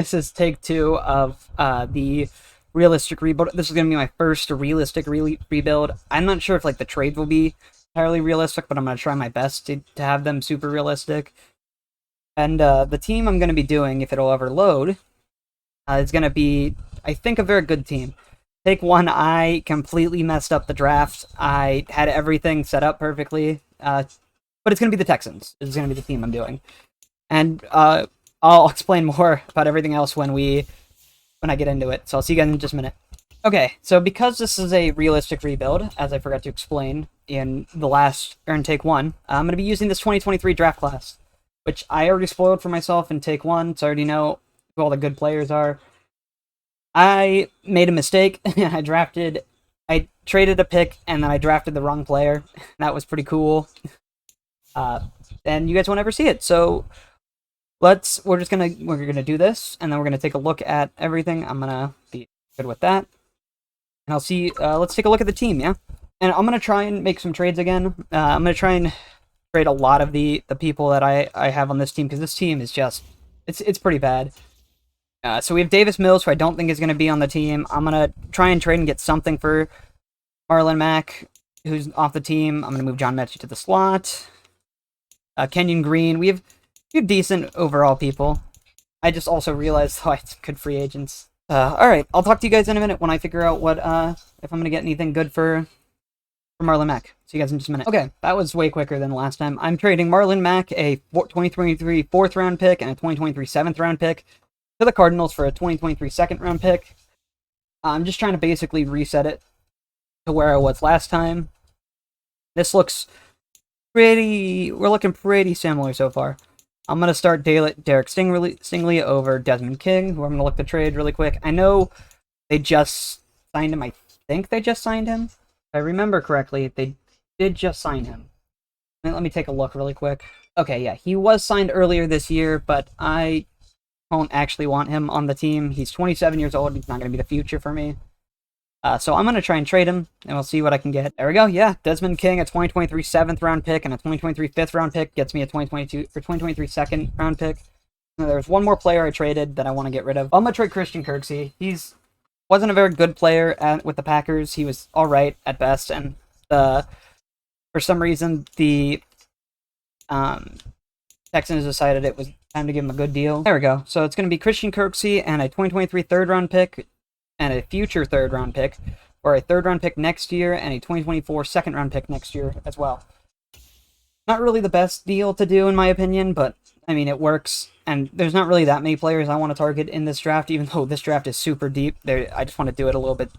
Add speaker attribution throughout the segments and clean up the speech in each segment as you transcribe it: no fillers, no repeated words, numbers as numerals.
Speaker 1: This is take two of the realistic rebuild. This is going to be my first realistic rebuild. I'm not sure if like the trades will be entirely realistic, but I'm going to try my best to have them super realistic. And the team I'm going to be doing, if it'll ever load, is going to be, I think, a very good team. Take one, I completely messed up the draft. I had everything set up perfectly, but it's going to be the Texans. This is going to be the team I'm doing. And I'll explain more about everything else when I get into it. So I'll see you guys in just a minute. Okay, so because this is a realistic rebuild, as I forgot to explain in the last Earn Take 1, I'm going to be using this 2023 draft class, which I already spoiled for myself in Take 1, so I already know who all the good players are. I made a mistake. I traded a pick, and then I drafted the wrong player. That was pretty cool. And you guys won't ever see it, so we're gonna do this, and then we're gonna take a look at everything. I'm gonna be good with that, and I'll see. Let's take a look at the team, yeah. And I'm gonna try and make some trades again. I'm gonna try and trade a lot of the people that I have on this team, because this team is just it's pretty bad. So we have Davis Mills, who I don't think is gonna be on the team. I'm gonna try and trade and get something for Marlon Mack, who's off the team. I'm gonna move John Mechie to the slot. Kenyon Green. We have decent overall people. I just also realized, I had good free agents. Alright, I'll talk to you guys in a minute when I figure out what, if I'm gonna get anything good for Marlon Mack. See you guys in just a minute. Okay, that was way quicker than last time. I'm trading Marlon Mack, a 2023 4th round pick, and a 2023 7th round pick to the Cardinals for a 2023 2nd round pick. I'm just trying to basically reset it to where I was last time. This looks we're looking pretty similar so far. I'm going to start Derek Stingley over Desmond King, who I'm going to look to trade really quick. I know they just signed him. I think they just signed him. If I remember correctly, they did just sign him. Let me take a look really quick. Okay, yeah, he was signed earlier this year, but I don't actually want him on the team. He's 27 years old. He's not going to be the future for me. So I'm going to try and trade him, and we'll see what I can get. There we go, yeah. Desmond King, a 2023 7th round pick, and a 2023 5th round pick gets me a 2023 2nd round pick. Now, there's one more player I traded that I want to get rid of. I'm going to trade Christian Kirksey. Wasn't a very good player with the Packers. He was alright at best, and for some reason, the Texans decided it was time to give him a good deal. There we go. So it's going to be Christian Kirksey and a 2023 3rd round pick, and a future 3rd round pick, or a 3rd round pick next year, and a 2024 2nd round pick next year as well. Not really the best deal to do, in my opinion, but, I mean, it works. And there's not really that many players I want to target in this draft, even though this draft is super deep. I just want to do it a little bit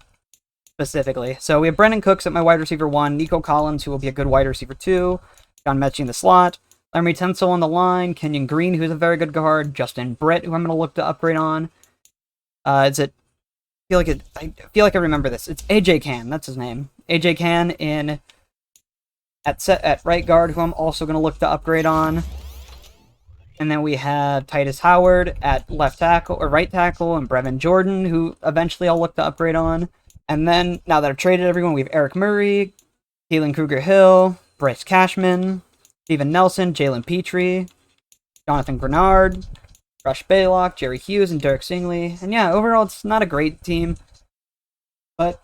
Speaker 1: specifically. So we have Brendan Cooks at my wide receiver 1, Nico Collins, who will be a good wide receiver 2, John Mechie in the slot, Laremy Tunsil on the line, Kenyon Green, who's a very good guard, Justin Britt, who I'm going to look to upgrade on. I feel like I remember this. It's AJ Can, that's his name. AJ Can at right guard, who I'm also going to look to upgrade on. And then we have Titus Howard at left tackle, or right tackle, and Brevin Jordan, who eventually I'll look to upgrade on. And then, now that I've traded everyone, we have Eric Murray, Keelan Kruger-Hill, Bryce Cashman, Steven Nelson, Jalen Petrie, Jonathan Grenard, Rush Baylock, Jerry Hughes, and Derek Stingley. And yeah, overall, it's not a great team. But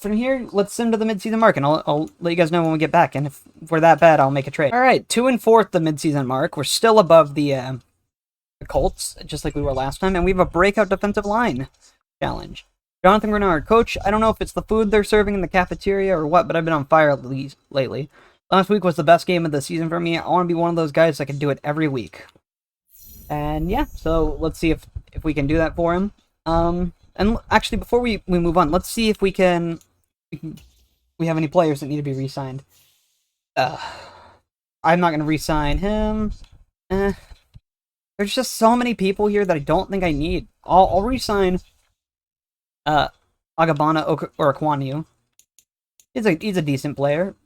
Speaker 1: from here, let's send to the midseason mark, and I'll let you guys know when we get back. And if we're that bad, I'll make a trade. All right, 2 and 4 at the midseason mark. We're still above the Colts, just like we were last time. And we have a breakout defensive line challenge. Jonathan Grenard, coach, I don't know if it's the food they're serving in the cafeteria or what, but I've been on fire lately. Last week was the best game of the season for me. I want to be one of those guys that can do it every week. And yeah, so let's see if we can do that for him. And actually, before we move on, let's see if we have any players that need to be re-signed. I'm not going to re-sign him. There's just so many people here that I don't think I need. I'll re-sign Agabana or Aquanu. He's a decent player.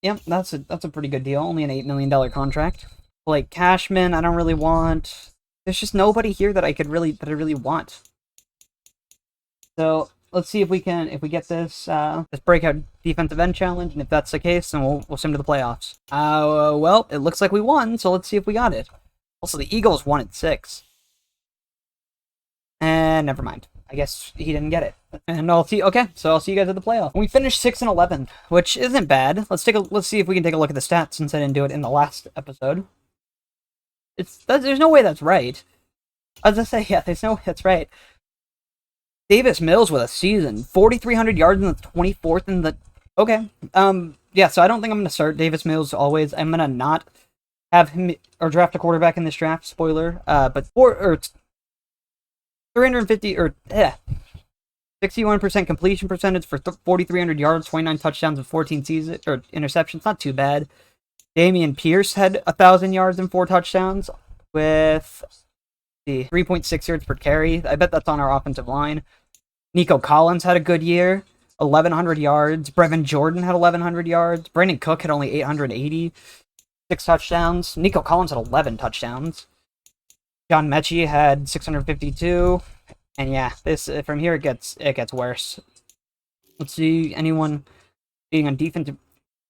Speaker 1: Yep, that's a pretty good deal. Only an $8 million contract. Like Cashman, I don't really want. There's just nobody here that I really want. So let's see if we get this breakout defensive end challenge, and if that's the case, then we'll sim to the playoffs. Well, it looks like we won, so let's see if we got it. Also, the Eagles won at 6. And never mind. I guess he didn't get it. And I'll see. Okay, so I'll see you guys at the playoff. We finished 6-11, which isn't bad. Let's see if we can take a look at the stats since I didn't do it in the last episode. There's no way that's right. I was gonna say, yeah, there's no way that's right. Davis Mills with a season, 4,300 yards in the 24th in the. Okay. Yeah. So I don't think I'm gonna start Davis Mills always. I'm gonna not have him or draft a quarterback in this draft. Spoiler. But 350 or 61% completion percentage for 4,300 yards, 29 touchdowns, and 14 interceptions. Not too bad. Damian Pierce had 1,000 yards and 4 touchdowns with the 3.6 yards per carry. I bet that's on our offensive line. Nico Collins had a good year, 1,100 yards. Brevin Jordan had 1,100 yards. Brandon Cook had only 880, 6 touchdowns. Nico Collins had 11 touchdowns. John Mechie had 652. And yeah, this from here it gets worse. Let's see, anyone being on defensive.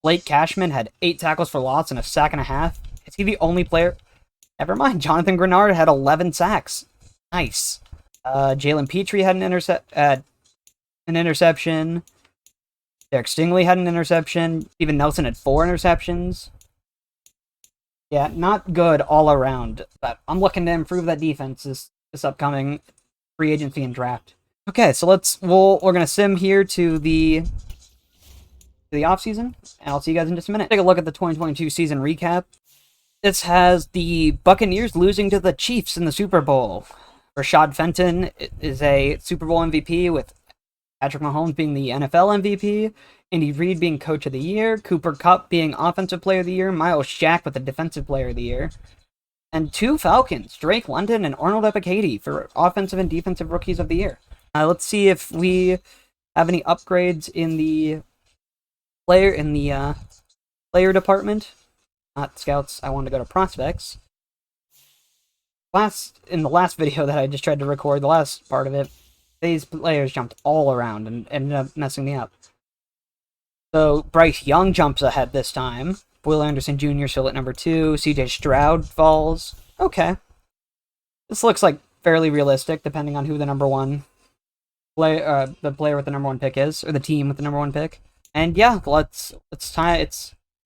Speaker 1: Blake Cashman had 8 tackles for loss and a sack and a half. Is he the only player? Never mind. Jonathan Grenard had 11 sacks. Nice. Jalen Petrie had an interception. Derek Stingley had an interception. Steven Nelson had 4 interceptions. Yeah, not good all around. But I'm looking to improve that defense this upcoming free agency and draft. Okay, so we're gonna sim here to the offseason, and I'll see you guys in just a minute. Take a look at the 2022 season recap. This has the Buccaneers losing to the Chiefs in the Super Bowl. Rashad Fenton is a Super Bowl MVP, with Patrick Mahomes being the NFL MVP, Andy Reid being Coach of the Year, Cooper Kupp being Offensive Player of the Year, Miles Jack with the Defensive Player of the Year, and 2 Falcons, Drake London and Arnold Ebiketie, for Offensive and Defensive Rookies of the Year. Let's see if we have any upgrades in the player department. Not scouts. I wanted to go to prospects. In the last video that I just tried to record, the last part of it, these players jumped all around and ended up messing me up. So Bryce Young jumps ahead this time. Will Anderson Jr. still at number 2. CJ Stroud falls. Okay. This looks like fairly realistic, depending on who the number 1 the player with the number 1 pick is, or the team with the number 1 pick. And yeah, it's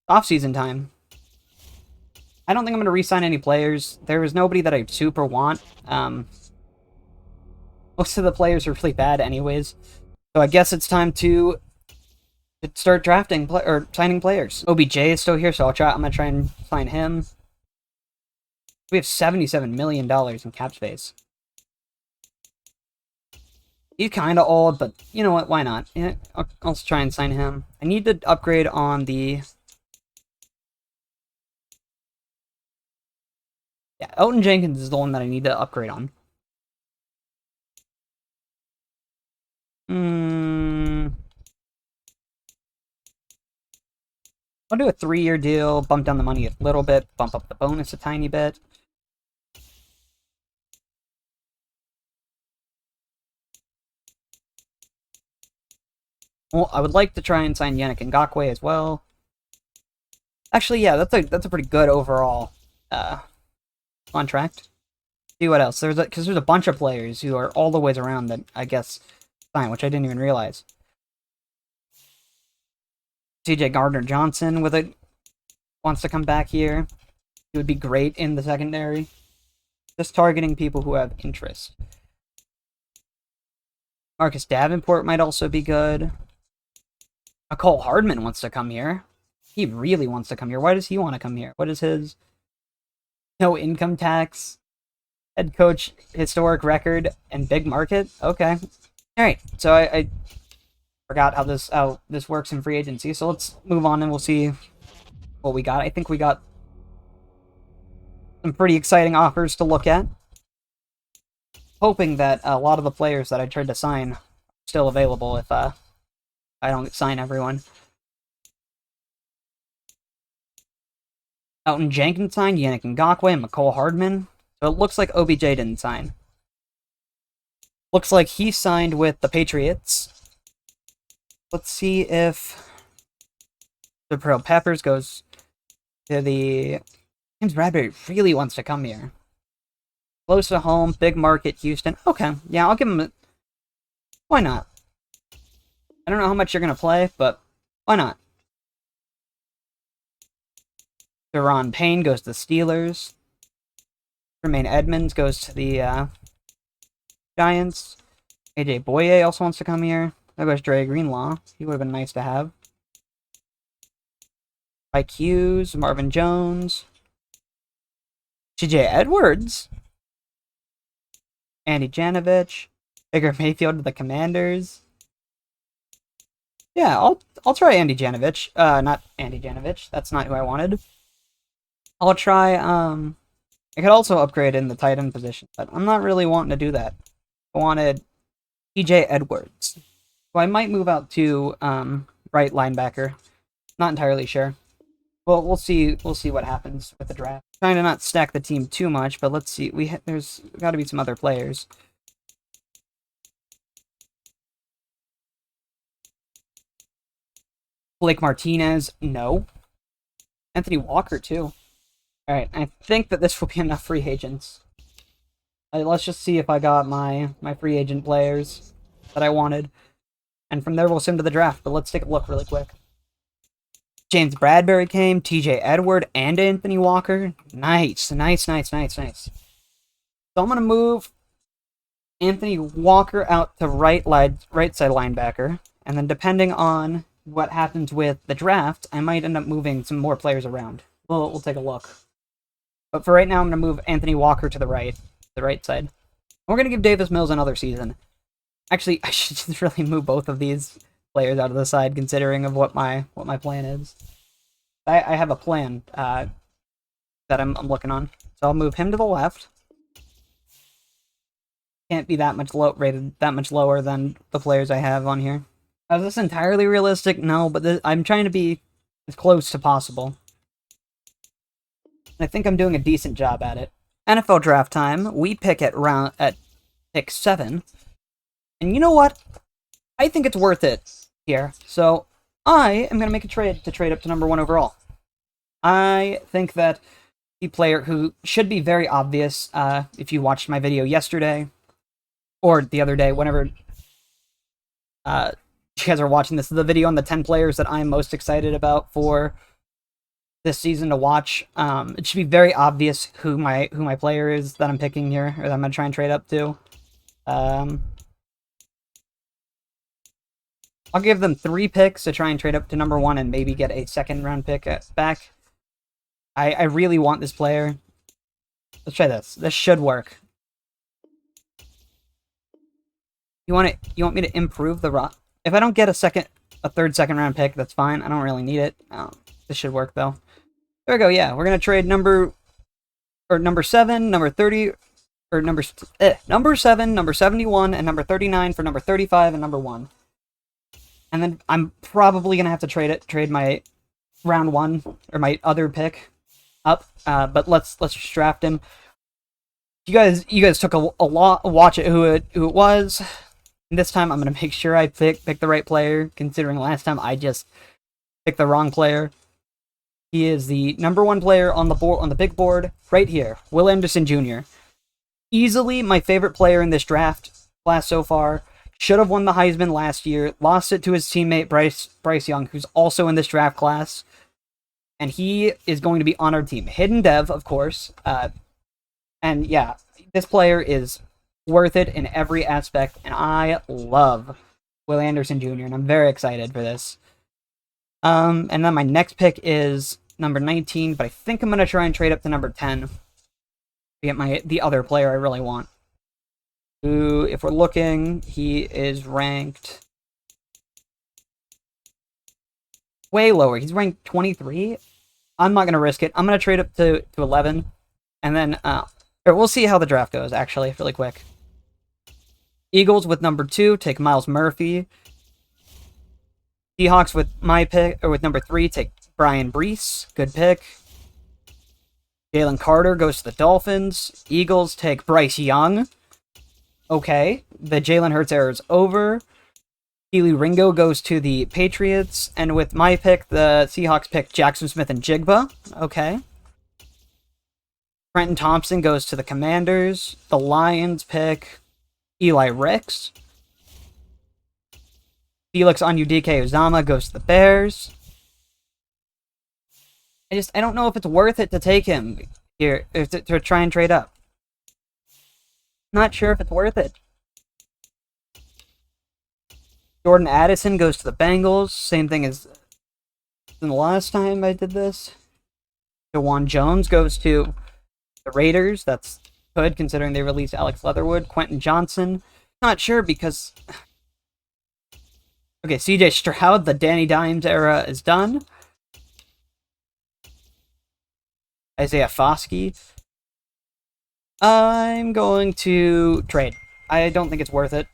Speaker 1: off-season time. I don't think I'm going to re-sign any players. There is nobody that I super want. Most of the players are really bad anyways. So I guess it's time to start drafting or signing players. OBJ is still here, so I'm going to try and sign him. We have $77 million in cap space. He's kind of old, but you know what? Why not? Yeah, I'll try and sign him. I need to upgrade on the... Yeah, Elton Jenkins is the one that I need to upgrade on. I'll do a 3-year deal, bump down the money a little bit, bump up the bonus a tiny bit. Well, I would like to try and sign Yannick Ngakoue as well. Actually, yeah, that's a pretty good overall contract. See what else? Because there's a bunch of players who are all the ways around that I guess sign, which I didn't even realize. CJ Gardner-Johnson wants to come back here. He would be great in the secondary. Just targeting people who have interest. Marcus Davenport might also be good. Cole Hardman wants to come here. He really wants to come here. Why does he want to come here? What is his no income tax, head coach, historic record, and big market? Okay. Alright, so I forgot how this works in free agency, so let's move on and we'll see what we got. I think we got some pretty exciting offers to look at. Hoping that a lot of the players that I tried to sign are still available if I don't sign everyone. Elton Jenkins signed, Yannick Ngakoue, and McCole Hardman. So it looks like OBJ didn't sign. Looks like he signed with the Patriots. Let's see if the Pearl Peppers goes to the... James Bradbury really wants to come here. Close to home, big market, Houston. Okay, yeah, I'll give him a... Why not? I don't know how much you're going to play, but why not? Deron Payne goes to the Steelers. Tremaine Edmonds goes to the Giants. AJ Boye also wants to come here. There goes Dre Greenlaw. He would have been nice to have. Mike Hughes, Marvin Jones. TJ Edwards. Andy Janovich. Baker Mayfield to the Commanders. Yeah, I'll try Andy Janovich. Not Andy Janovich. That's not who I wanted. I'll try, I could also upgrade in the tight end position, but I'm not really wanting to do that. I wanted TJ Edwards. So I might move out to, right linebacker. Not entirely sure. Well, we'll see what happens with the draft. Trying to not stack the team too much, but let's see. There's got to be some other players. Blake Martinez, no. Anthony Walker, too. Alright, I think that this will be enough free agents. Let's just see if I got my free agent players that I wanted. And from there, we'll send to the draft, but let's take a look really quick. James Bradbury came, TJ Edward, and Anthony Walker. Nice. So I'm going to move Anthony Walker out to right side linebacker. And then depending on what happens with the draft, I might end up moving some more players around. We'll take a look. But for right now, I'm going to move Anthony Walker to the right side. We're going to give Davis Mills another season. Actually, I should just really move both of these players out of the side, considering of what my plan is. I have a plan that I'm looking on, so I'll move him to the left. Can't be that much rated that much lower than the players I have on here. Is this entirely realistic? No, but I'm trying to be as close to possible. I think I'm doing a decent job at it. NFL draft time. We pick at pick 7. And you know what? I think it's worth it here. So I am going to make a trade to trade up to number 1 overall. I think that the player who should be very obvious, if you watched my video yesterday, or the other day, whenever you guys are watching this, the video on the 10 players that I'm most excited about for this season to watch. It should be very obvious who my player is that I'm picking here, or that I'm going to try and trade up to. I'll give them 3 picks to try and trade up to number 1 and maybe get a second-round pick back. I really want this player. Let's try this. This should work. You want me to improve the rock? If I don't get a third second-round pick, that's fine. I don't really need it. This should work though. There we go. Yeah, we're gonna trade number 7, number 30, or number 7, number 71, and number 39 for number 35 and number 1. And then I'm probably gonna have to trade my round 1 or my other pick up. But let's just draft him. You guys took a watch at who it was. And this time I'm gonna make sure I pick the right player, considering last time I just picked the wrong player. He is the number 1 player on the board, on the big board right here, Will Anderson Jr. Easily my favorite player in this draft class so far. Should have won the Heisman last year. Lost it to his teammate Bryce Young, who's also in this draft class. And he is going to be on our team. Hidden Dev, of course. And yeah, this player is worth it in every aspect. And I love Will Anderson Jr. And I'm very excited for this. And then my next pick is number 19. But I think I'm going to try and trade up to number 10. To get the other player I really want. Who, if we're looking, he is ranked way lower. He's ranked 23. I'm not going to risk it. I'm going to trade up to 11. And then, we'll see how the draft goes, actually, really quick. Eagles with number 2 take Miles Murphy. Seahawks with my pick, or with number 3, take Brian Brees. Good pick. Jalen Carter goes to the Dolphins. Eagles take Bryce Young. Okay, the Jalen Hurts era is over. Keely Ringo goes to the Patriots. And with my pick, the Seahawks pick Jackson Smith and Jigba. Okay. Trenton Thompson goes to the Commanders. The Lions pick Eli Ricks. Felix Onyeudike-Uzama goes to the Bears. I don't know if it's worth it to take him here, to try and trade up. Not sure if it's worth it. Jordan Addison goes to the Bengals. Same thing as the last time I did this. DeJuan Jones goes to the Raiders. That's good, considering they released Alex Leatherwood. Quentin Johnson. Not sure because... Okay, CJ Stroud, the Danny Dimes era is done. Isaiah Foskey. I'm going to trade. I don't think it's worth it.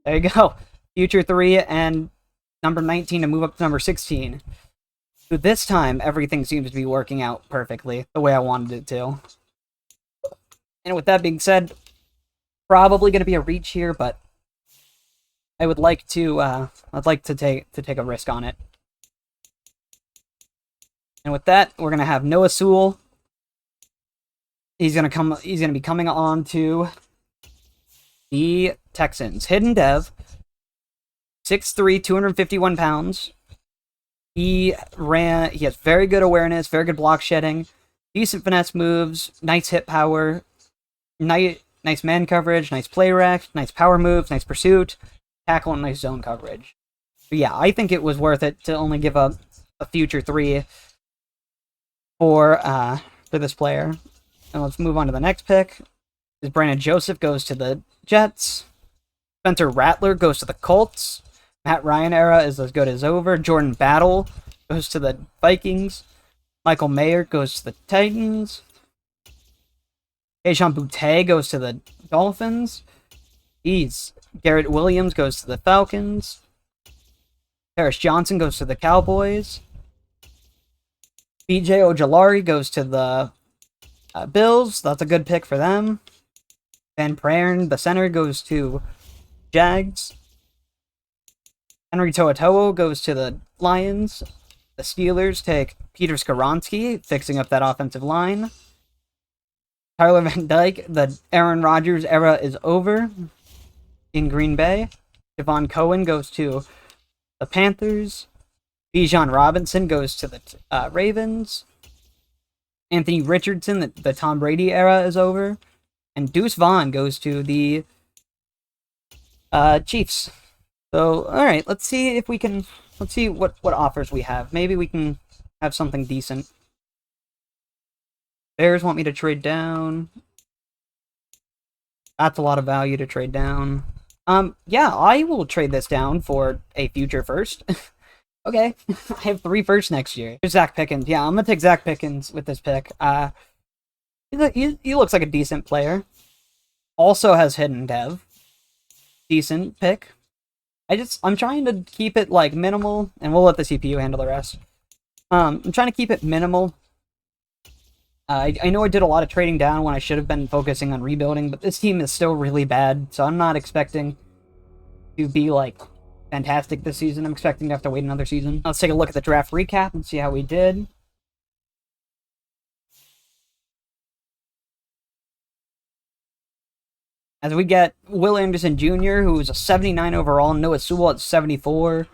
Speaker 1: There you go. Future 3 and number 19 to move up to number 16. So this time, everything seems to be working out perfectly, the way I wanted it to. And with that being said, probably going to be a reach here, but I would like to, take a risk on it. And with that, we're going to have Noah Sewell. He's going to be coming on to the Texans. Hidden Dev, 6'3", 251 pounds. He has very good awareness, very good block shedding, decent finesse moves, nice hit power, nice man coverage, nice play rec, nice power moves, nice pursuit, tackle, and nice zone coverage. But yeah, I think it was worth it to only give up a future 3 for this player. And let's move on to the next pick. Brandon Joseph goes to the Jets. Spencer Rattler goes to the Colts. Matt Ryan era is as good as over. Jordan Battle goes to the Vikings. Michael Mayer goes to the Titans. Kayshon Boutte goes to the Dolphins. Garrett Williams goes to the Falcons. Paris Johnson goes to the Cowboys. BJ Ojulari goes to the Bills. That's a good pick for them. Van Praren, the center, goes to Jags. Henry To'oTo'o goes to the Lions. The Steelers take Peter Skoronski, fixing up that offensive line. Tyler Van Dyke, the Aaron Rodgers era is over in Green Bay. Devon Cohen goes to the Panthers. Bijan Robinson goes to the Ravens. Anthony Richardson, the Tom Brady era is over. And Deuce Vaughn goes to the Chiefs. So, alright, let's see what offers we have. Maybe we can have something decent. Bears want me to trade down. That's a lot of value to trade down. Yeah, I will trade this down for a future first. Okay, I have 3 firsts next year. Here's Zach Pickens. Yeah, I'm gonna take Zach Pickens with this pick. He looks like a decent player. Also has Hidden Dev. Decent pick. I'm trying to keep it, like, minimal, and we'll let the CPU handle the rest. I'm trying to keep it minimal. I know I did a lot of trading down when I should have been focusing on rebuilding, but this team is still really bad, so I'm not expecting to be, like, fantastic this season. I'm expecting to have to wait another season. Let's take a look at the draft recap and see how we did. As we get Will Anderson Jr., who was a 79 overall, Noah Sewell at 74.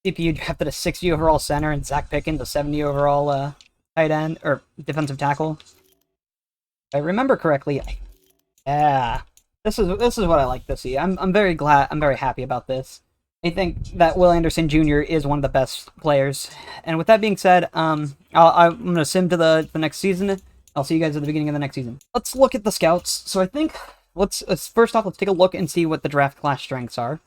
Speaker 1: CPU drafted a 60 overall center, and Zach Pickens a 70 overall tight end, or defensive tackle. If I remember correctly, yeah. This is what I like to see. I'm very happy about this. I think that Will Anderson Jr. is one of the best players. And with that being said, I'm going to sim to the next season. I'll see you guys at the beginning of the next season. Let's look at the scouts. So I think let's first off let's take a look and see what the draft class strengths are.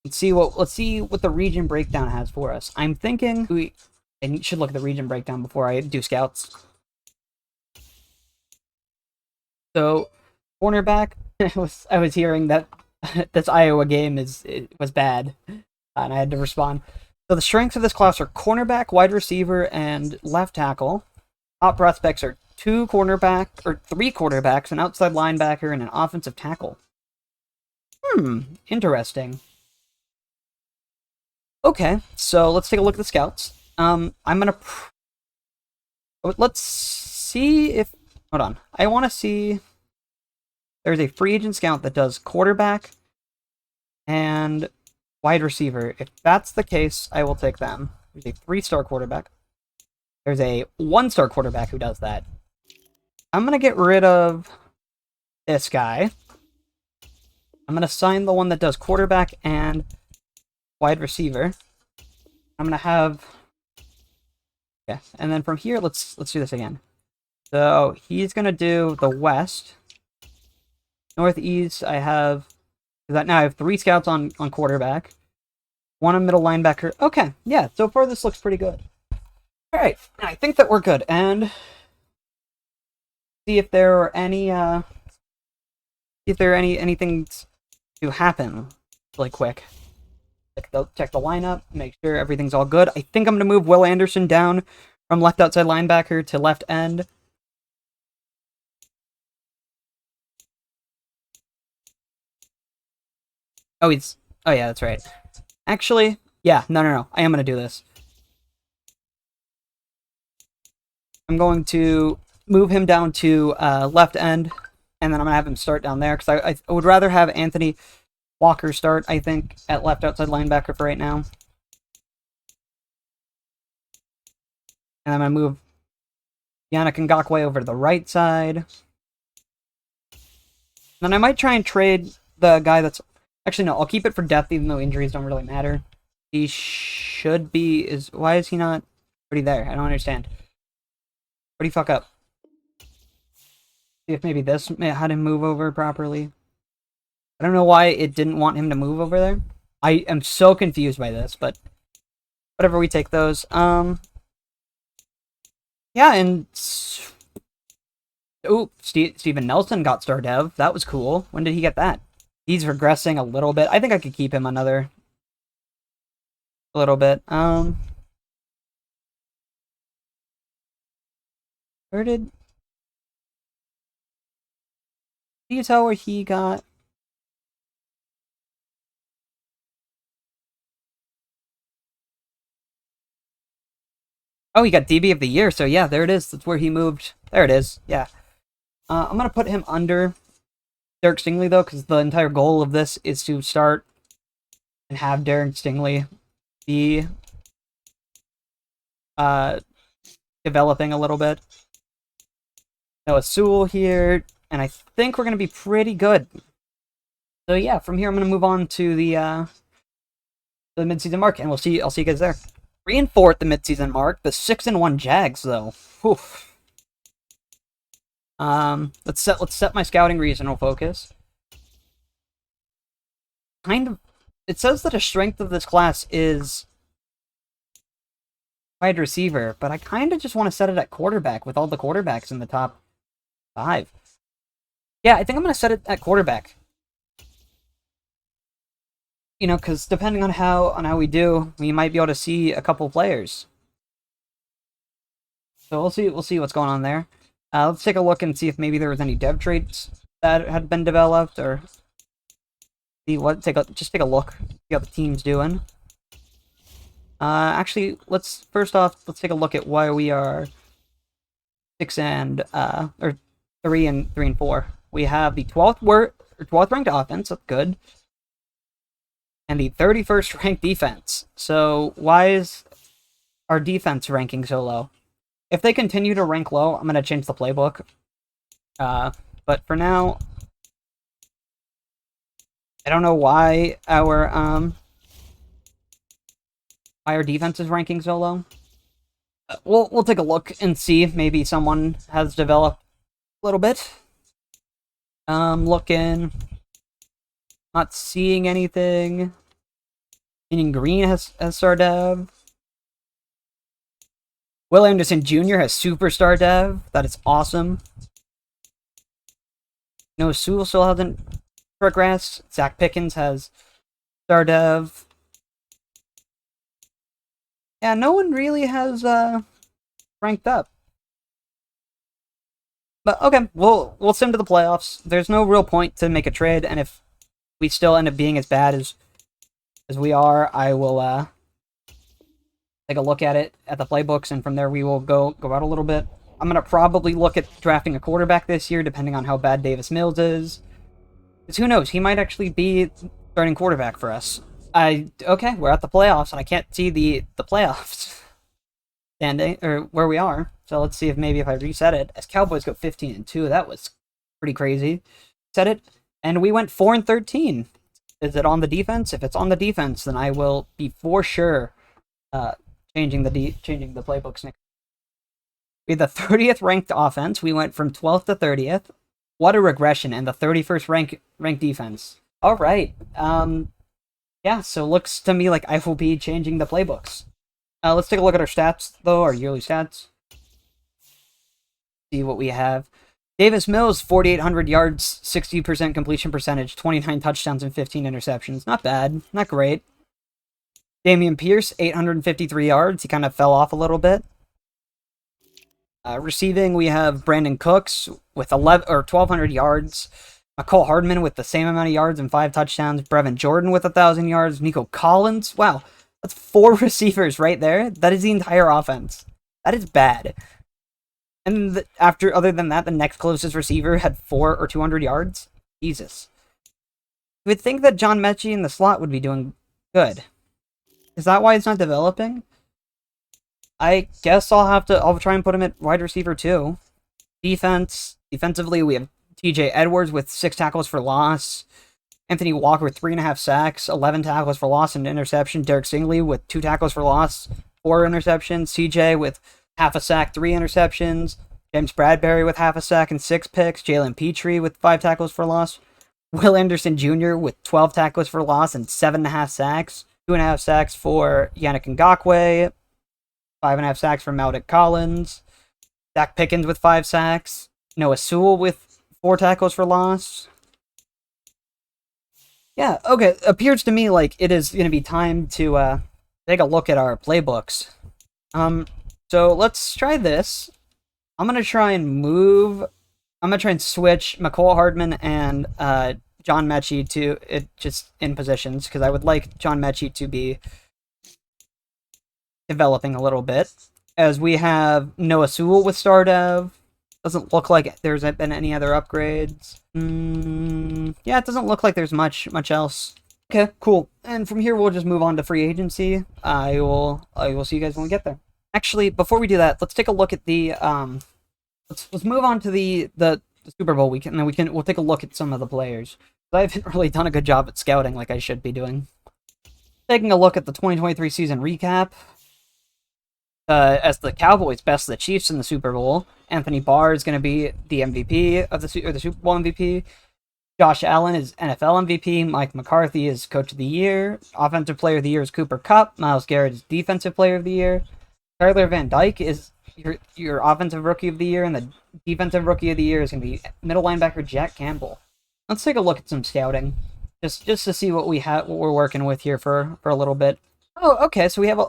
Speaker 1: Let's see what the region breakdown has for us. I'm thinking I should look at the region breakdown before I do scouts. So, cornerback. I was hearing that this Iowa game was bad, and I had to respond. So the strengths of this class are cornerback, wide receiver, and left tackle. Top prospects are 3 quarterbacks, an outside linebacker, and an offensive tackle. Interesting. Okay, so let's take a look at the scouts. Let's see if... Hold on. I want to see... There's a free agent scout that does quarterback and wide receiver. If that's the case, I will take them. There's a 3-star quarterback. There's a 1-star quarterback who does that. I'm going to get rid of this guy. I'm going to sign the one that does quarterback and wide receiver. I'm going to have... Yeah, and then from here, let's do this again. So he's going to do the West. Northeast, I have... Now I have 3 scouts on quarterback. 1 on middle linebacker. Okay, yeah, so far this looks pretty good. Alright, I think that we're good. And see if there are any, anything to happen really quick. Check the lineup, make sure everything's all good. I think I'm going to move Will Anderson down from left outside linebacker to left end. Oh, yeah, that's right. Actually, yeah, no. I am going to do this. I'm going to move him down to left end, and then I'm going to have him start down there, because I would rather have Anthony Walker start, I think, at left outside linebacker for right now. And I'm going to move Yannick Ngakoue over to the right side. Then I might try and trade the guy that's... Actually, no, I'll keep it for depth, even though injuries don't really matter. He should be... Why is he not already there? I don't understand. Where'd he fuck up? See if maybe this had him move over properly. I don't know why it didn't want him to move over there. I am so confused by this, but... Whatever, we take those. Yeah, and... Ooh, Steven Nelson got star dev. That was cool. When did he get that? He's regressing a little bit. I think I could keep him another little bit. Where did you tell where he got? Oh, he got DB of the year. So yeah, there it is. That's where he moved. There it is. Yeah. I'm gonna put him under Derek Stingley, though, because the entire goal of this is to start and have Derek Stingley be developing a little bit. Noah Sewell here, and I think we're going to be pretty good. So yeah, from here I'm going to move on to the midseason mark, and I'll see you guys there. 3 and 4 at the midseason mark. The 6-1 Jags, though. Whew. Let's set my scouting regional focus. Kind of, it says that a strength of this class is wide receiver, but I kind of just want to set it at quarterback with all the quarterbacks in the top 5. Yeah, I think I'm going to set it at quarterback. You know, because depending on how we do, we might be able to see a couple players. So we'll see what's going on there. Let's take a look and see if maybe there was any dev traits that had been developed, or see what. Just take a look, see how the team's doing. Actually, first off take a look at why we are 3 and 4. We have the 12th ranked offense. That's good. And the 31st ranked defense. So why is our defense ranking so low? If they continue to rank low, I'm going to change the playbook. But for now, I don't know why our defense is ranking so low. We'll take a look and see if maybe someone has developed a little bit. Looking, not seeing anything. Meaning Green has star dev. Will Anderson Jr. has superstar dev. That is awesome. No, Sewell still hasn't progressed. Zach Pickens has star dev. Yeah, no one really has ranked up. But okay, we'll sim to the playoffs. There's no real point to make a trade, and if we still end up being as bad as we are, I will take a look at it at the playbooks, and from there we will go out a little bit. I'm going to probably look at drafting a quarterback this year, depending on how bad Davis Mills is. Because who knows, he might actually be starting quarterback for us. Okay, we're at the playoffs, and I can't see the playoffs standing, or where we are. So let's see if maybe if I reset it. As Cowboys go 15-2, that was pretty crazy. Set it, and we went 4-13. Is it on the defense? If it's on the defense, then I will be for sure changing the playbooks next. We had the 30th ranked offense. We went from 12th to 30th. What a regression, and the 31st ranked defense. All right. Yeah, so looks to me like I will be changing the playbooks. Let's take a look at our stats, though, our yearly stats. See what we have. Davis Mills, 4,800 yards, 60% completion percentage, 29 touchdowns, and 15 interceptions. Not bad. Not great. Dameon Pierce, 853 yards. He kind of fell off a little bit. Receiving, we have Brandon Cooks with 1,200 yards. McCole Hardman with the same amount of yards and 5 touchdowns. Brevin Jordan with 1,000 yards. Nico Collins. Wow, that's 4 receivers right there. That is the entire offense. That is bad. And other than that, the next closest receiver had 4 or 200 yards. Jesus. You would think that John Mechie in the slot would be doing good. Is that why it's not developing? I guess I'll try and put him at wide receiver too. Defensively, we have TJ Edwards with 6 tackles for loss. Anthony Walker with 3.5 sacks, 11 tackles for loss and interception. Derek Stingley with 2 tackles for loss, 4 interceptions. CJ with half a sack, 3 interceptions. James Bradbury with half a sack and 6 picks. Jalen Petrie with 5 tackles for loss. Will Anderson Jr. with 12 tackles for loss and 7.5 sacks. 2.5 sacks for Yannick Ngakoue. 5.5 sacks for Maudik Collins. Zach Pickens with 5 sacks. Noah Sewell with 4 tackles for loss. Yeah, okay. Appears to me like it is going to be time to take a look at our playbooks. So let's try this. I'm going to try and switch McCole Hardman and John Mechie to it just in positions, because I would like John Mechie to be developing a little bit. As we have Noah Sewell with Stardev. Doesn't look like there's been any other upgrades. Yeah, it doesn't look like there's much else. Okay, cool. And from here, we'll just move on to free agency. I will see you guys when we get there. Actually, before we do that, let's take a look at the let's move on to the Super Bowl weekend, and then we'll take a look at some of the players. I haven't really done a good job at scouting like I should be doing. Taking a look at the 2023 season recap. As the Cowboys best the Chiefs in the Super Bowl, Anthony Barr is going to be the MVP of the Super Bowl MVP. Josh Allen is NFL MVP. Mike McCarthy is Coach of the Year. Offensive Player of the Year is Cooper Kupp. Myles Garrett is Defensive Player of the Year. Tyler Van Dyke is your Offensive Rookie of the Year, and the Defensive Rookie of the Year is going to be middle linebacker Jack Campbell. Let's take a look at some scouting, just to see what we're working with here for a little bit. Oh, okay, so we have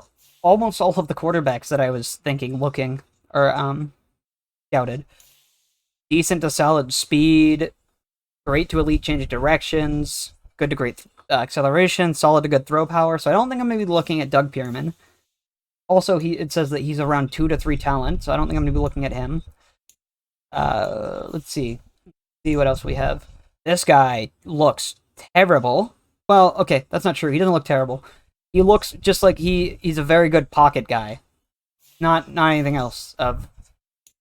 Speaker 1: almost all of the quarterbacks that I was looking, or scouted. Decent to solid speed, great to elite change of directions, good to great acceleration, solid to good throw power. So I don't think I'm going to be looking at Doug Pearman. Also, it says that he's around 2 to 3 talent, so I don't think I'm going to be looking at him. Let's see what else we have. This guy looks terrible. Well, okay, that's not true. He doesn't look terrible. He looks just like he's a very good pocket guy. Not anything else of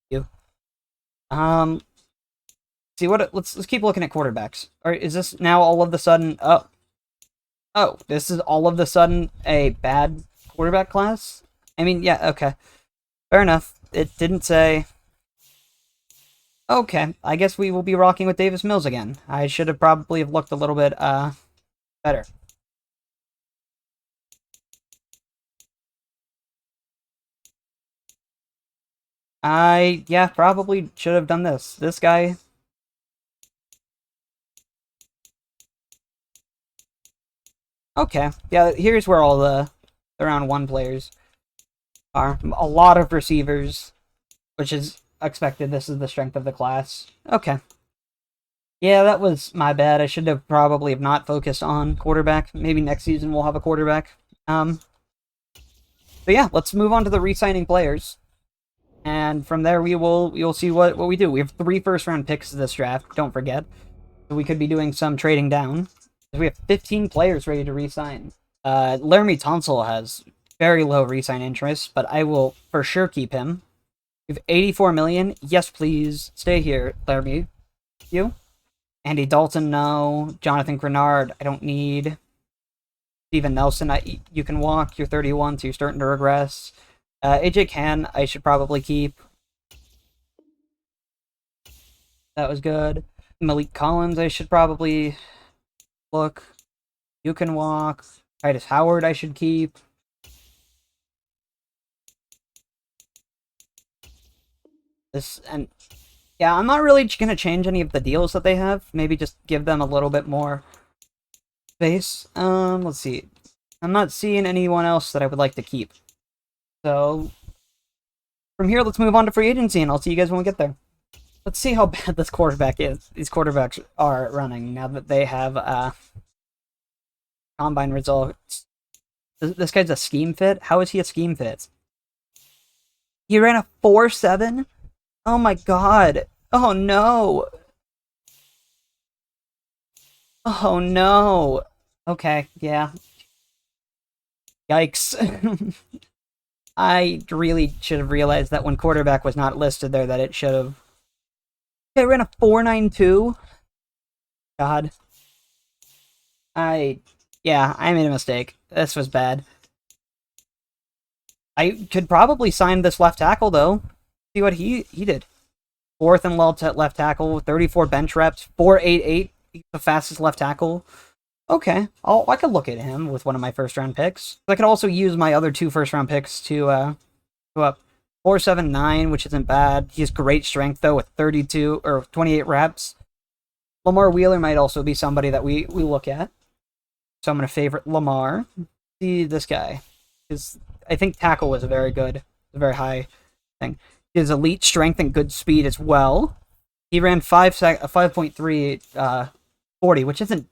Speaker 1: you. See what let's keep looking at quarterbacks. Or is this now all of a sudden this is all of a sudden a bad quarterback class? I mean, yeah, okay. Fair enough. It didn't say. Okay, I guess we will be rocking with Davis Mills again. I should have probably looked a little bit better. Yeah, probably should have done this. This guy. Okay, yeah, here's where all the round 1 players are. A lot of receivers, which is expected. This is the strength of the class. Okay. Yeah, that was my bad. I should have probably not focused on quarterback. Maybe next season we'll have a quarterback. But yeah, let's move on to the re-signing players. And from there, we'll see what we do. We have 3 first-round picks this draft, don't forget. So we could be doing some trading down. We have 15 players ready to re-sign. Laramie Tunsil has very low re-sign interest, but I will for sure keep him. We have 84 million. Yes, please. Stay here, Laramie. You? Andy Dalton, no. Jonathan Grenard, I don't need. Steven Nelson, you can walk. You're 31, so you're starting to regress. AJ Can, I should probably keep. That was good. Malik Collins, I should probably look. You can walk. Titus Howard, I should keep. And yeah, I'm not really gonna change any of the deals that they have. Maybe just give them a little bit more space. Let's see. I'm not seeing anyone else that I would like to keep. So from here, let's move on to free agency, and I'll see you guys when we get there. Let's see how bad this quarterback is. These quarterbacks are running now that they have combine results. This guy's a scheme fit? How is he a scheme fit? He ran a 4.7? Oh my god. Oh no. Oh no. Okay, yeah. Yikes. I really should have realized that when quarterback was not listed there that it should have. Okay, I ran a 4.92. God. Yeah, I made a mistake. This was bad. I could probably sign this left tackle, though. See what he did. 4th and left tackle, 34 bench reps, 4.88, the fastest left tackle. Okay, I could look at him with one of my first-round picks. I could also use my other 2 first-round picks to go up. 4.79, which isn't bad. He has great strength, though, with 32 or 28 reps. Lamar Wheeler might also be somebody that we look at. So I'm going to favorite Lamar. See this guy. Because I think tackle was a very high thing. His elite strength and good speed as well. He ran 5.3 40, which isn't.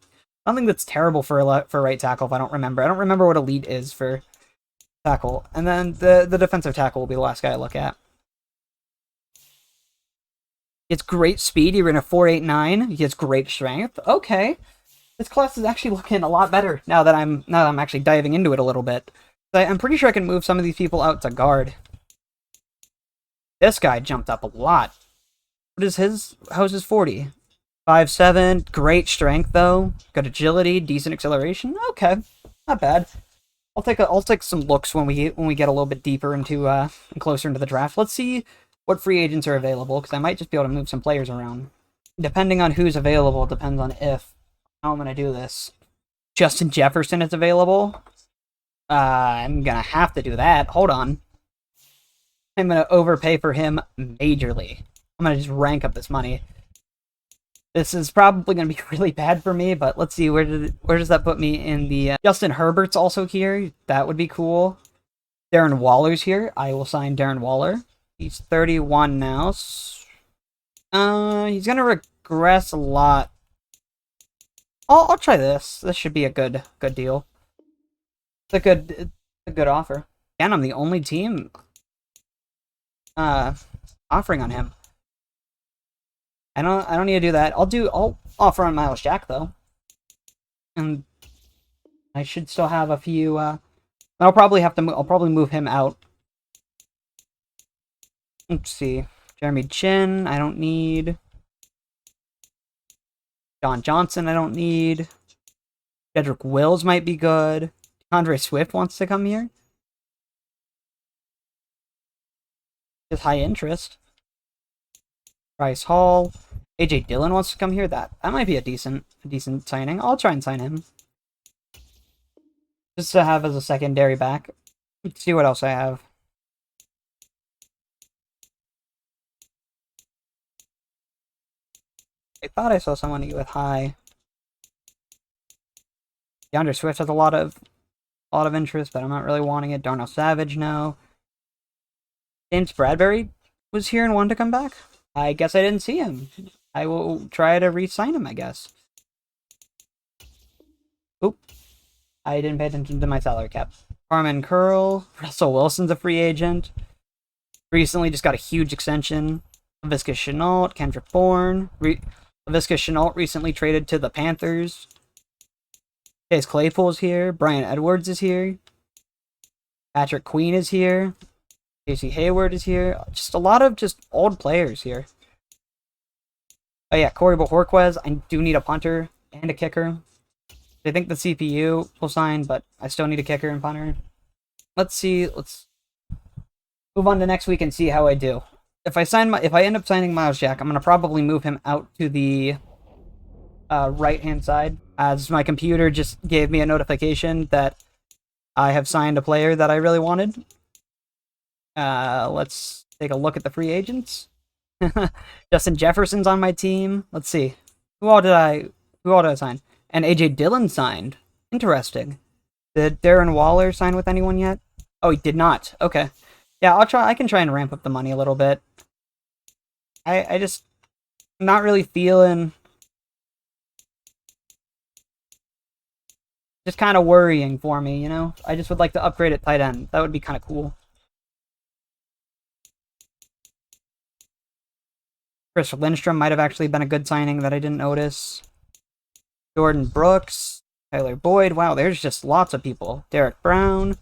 Speaker 1: I don't think that's terrible for right tackle. If I don't remember what elite is for tackle. And then the defensive tackle will be the last guy I look at. It's great speed. He ran a 4.89. He has great strength. Okay, this class is actually looking a lot better now that I'm actually diving into it a little bit. I'm pretty sure I can move some of these people out to guard. This guy jumped up a lot. What is his? How's his 40? 5.7. Great strength though. Good agility. Decent acceleration. Okay, not bad. I'll take some looks when we get a little bit deeper into closer into the draft. Let's see what free agents are available because I might just be able to move some players around. Depending on who's available, depends on how I'm gonna do this. Justin Jefferson is available. I'm gonna have to do that. Hold on. I'm gonna overpay for him majorly. I'm gonna just rank up this money. This is probably gonna be really bad for me, but let's see where does that put me in the. Justin Herbert's also here. That would be cool. Darren Waller's here. I will sign Darren Waller. He's 31 now. He's gonna regress a lot. I'll try this. This should be a good deal. It's a good offer. And I'm the only team offering on him. I don't need to do that. I'll offer on Miles Jack though. And I should still have a few I'll probably move him out. Let's see. Jeremy Chin, I don't need. John Johnson, I don't need. Jedrick Wills might be good. Andre Swift wants to come here. Just high interest. Bryce Hall. AJ Dillon wants to come here. That might be a decent signing. I'll try and sign him. Just to have as a secondary back. Let's see what else I have. I thought I saw someone with high. DeAndre Swift has a lot of interest, but I'm not really wanting it. Darnell Savage, no. James Bradbury was here and wanted to come back. I guess I didn't see him. I will try to re-sign him, I guess. Oop. I didn't pay attention to my salary cap. Carmen Curl. Russell Wilson's a free agent. Recently just got a huge extension. Laviska Shenault, Kendrick Bourne. Laviska Shenault recently traded to the Panthers. Chase Claypool's here. Brian Edwards is here. Patrick Queen is here. Casey Hayward is here. Just a lot of just old players here. Oh yeah, Corey Bojorquez. I do need a punter and a kicker. I think the CPU will sign, but I still need a kicker and punter. Let's see. Let's move on to next week and see how I do. If I end up signing Miles Jack, I'm gonna probably move him out to the right-hand side, as my computer just gave me a notification that I have signed a player that I really wanted. Let's take a look at the free agents. Justin Jefferson's on my team. Let's see. Who all did I sign? And AJ Dillon signed. Interesting. Did Darren Waller sign with anyone yet? Oh, he did not. Okay. Yeah, I can try and ramp up the money a little bit. I just not really feeling, just kind of worrying for me, you know? I just would like to upgrade at tight end. That would be kind of cool. Chris Lindstrom might have actually been a good signing that I didn't notice. Jordan Brooks, Tyler Boyd. Wow, there's just lots of people. Derek Brown.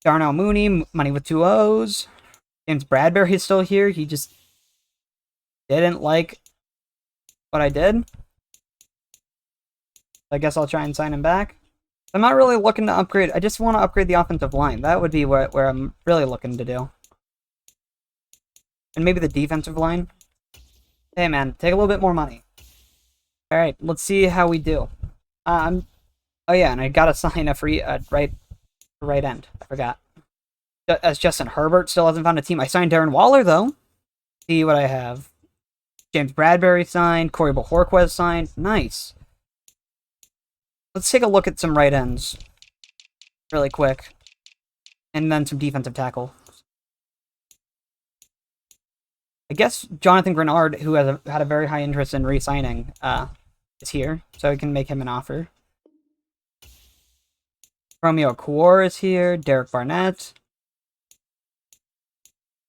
Speaker 1: Darnell Mooney, money with 2 O's. James Bradbury's still here. He just didn't like what I did. I guess I'll try and sign him back. I'm not really looking to upgrade. I just want to upgrade the offensive line. That would be where I'm really looking to do. And maybe the defensive line. Hey man, take a little bit more money. Alright, let's see how we do. Oh yeah, and I gotta sign a free right end. I forgot. As Justin Herbert still hasn't found a team. I signed Darren Waller though. See what I have. James Bradbury signed. Corey Bojorquez signed. Nice. Let's take a look at some right ends really quick. And then some defensive tackle. I guess Jonathan Grenard, who has had a very high interest in re-signing, is here. So I can make him an offer. Romeo Kawar is here. Derek Barnett.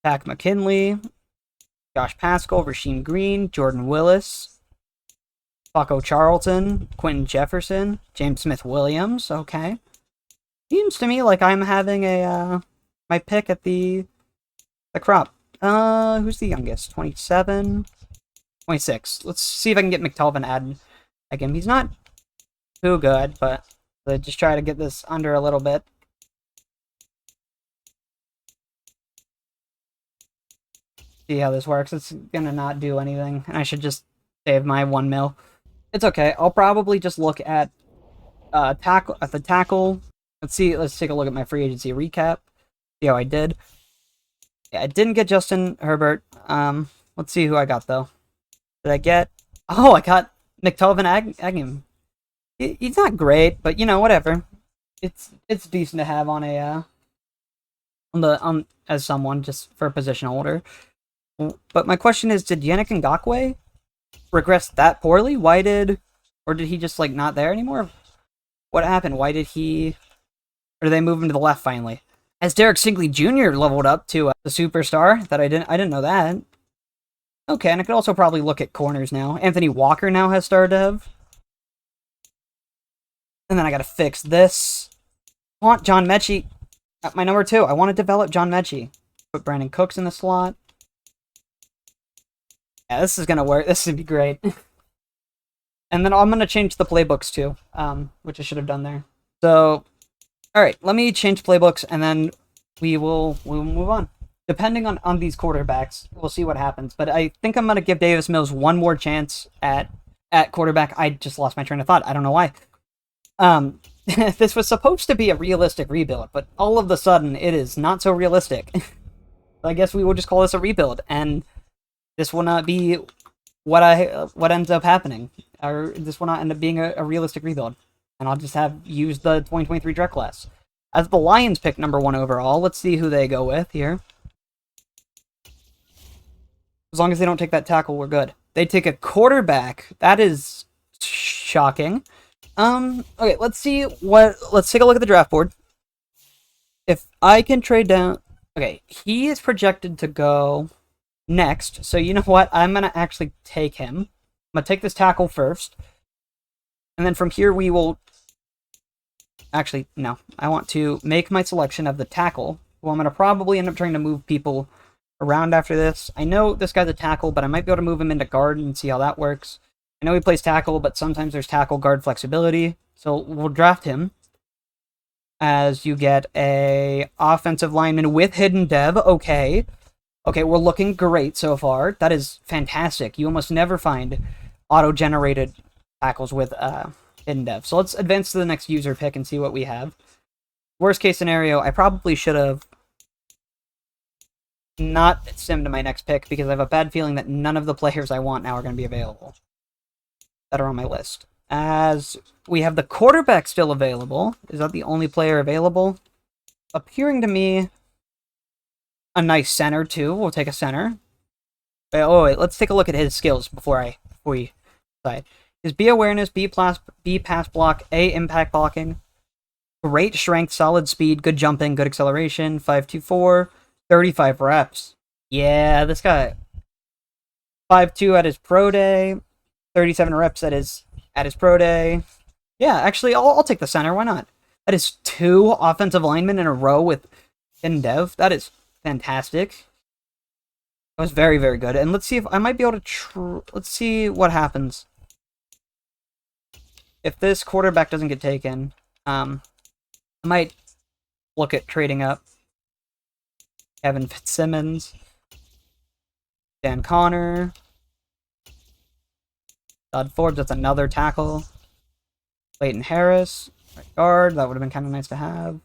Speaker 1: Pack McKinley. Josh Pascal. Rasheem Green. Jordan Willis. Paco Charlton. Quentin Jefferson. James Smith-Williams. Okay. Seems to me like I'm having a, my pick at the crop. Who's the youngest? 27? 26. Let's see if I can get McTelvin added again. He's not too good, but let's just try to get this under a little bit. See how this works. It's gonna not do anything, and I should just save my 1 mil. It's okay. I'll probably just look at the tackle. Let's take a look at my free agency recap. See how I did. Yeah, I didn't get Justin Herbert. Let's see who I got though. Did I get? Oh, I got McTelvin Agnew. He's not great, but you know, whatever. It's decent to have on a as someone just for a position holder. But my question is, did Yannick Ngakoue regress that poorly? Or did he just like not there anymore? What happened? Why did he? Or did they move him to the left finally? As Derek Stingley Jr. leveled up to the superstar, I didn't know that. Okay, and I could also probably look at corners now. Anthony Walker now has started to have. And then I gotta fix this. I want John Mechie at my number 2. I want to develop John Mechie. Put Brandon Cooks in the slot. Yeah, this is gonna work. This is gonna be great. And then I'm gonna change the playbooks too, which I should have done there. So, all right, let me change playbooks, and then we'll move on. Depending on these quarterbacks, we'll see what happens. But I think I'm gonna give Davis Mills one more chance at quarterback. I just lost my train of thought. I don't know why. This was supposed to be a realistic rebuild, but all of a sudden it is not so realistic. I guess we will just call this a rebuild, and this will not be what ends up happening, or this will not end up being a realistic rebuild. And I'll just have used the 2023 draft class. As the Lions pick number 1 overall, let's see who they go with here. As long as they don't take that tackle, we're good. They take a quarterback. That is shocking. Okay, let's take a look at the draft board. if I can trade down... Okay, he is projected to go next, so you know what? I'm going to actually take him. I'm going to take this tackle first. And then from here we will... Actually, no. I want to make my selection of the tackle. Well, I'm going to probably end up trying to move people around after this. I know this guy's a tackle, but I might be able to move him into guard and see how that works. I know he plays tackle, but sometimes there's tackle guard flexibility. So we'll draft him as you get a offensive lineman with hidden dev. Okay. Okay, we're looking great so far. That is fantastic. You almost never find auto-generated tackles with hidden dev. So let's advance to the next user pick and see what we have. Worst case scenario, I probably should have not simmed my next pick because I have a bad feeling that none of the players I want now are going to be available that are on my list. As we have the quarterback still available. Is that the only player available? Appearing to me a nice center too. We'll take a center. Wait, let's take a look at his skills before we decide. His B awareness, B pass block, A impact blocking, great strength, solid speed, good jumping, good acceleration, 5'2", 35 reps. Yeah, this guy 5'2" at his pro day, 37 reps at his pro day. Yeah, actually, I'll take the center. Why not? That is 2 offensive linemen in a row with hidden dev. That is fantastic. That was very, very good. And let's see if I might be able to... Let's see what happens. If this quarterback doesn't get taken, I might look at trading up. Kevin Fitzsimmons. Dan Connor. Todd Forbes, that's another tackle. Leighton Harris. Right guard, that would have been kind of nice to have.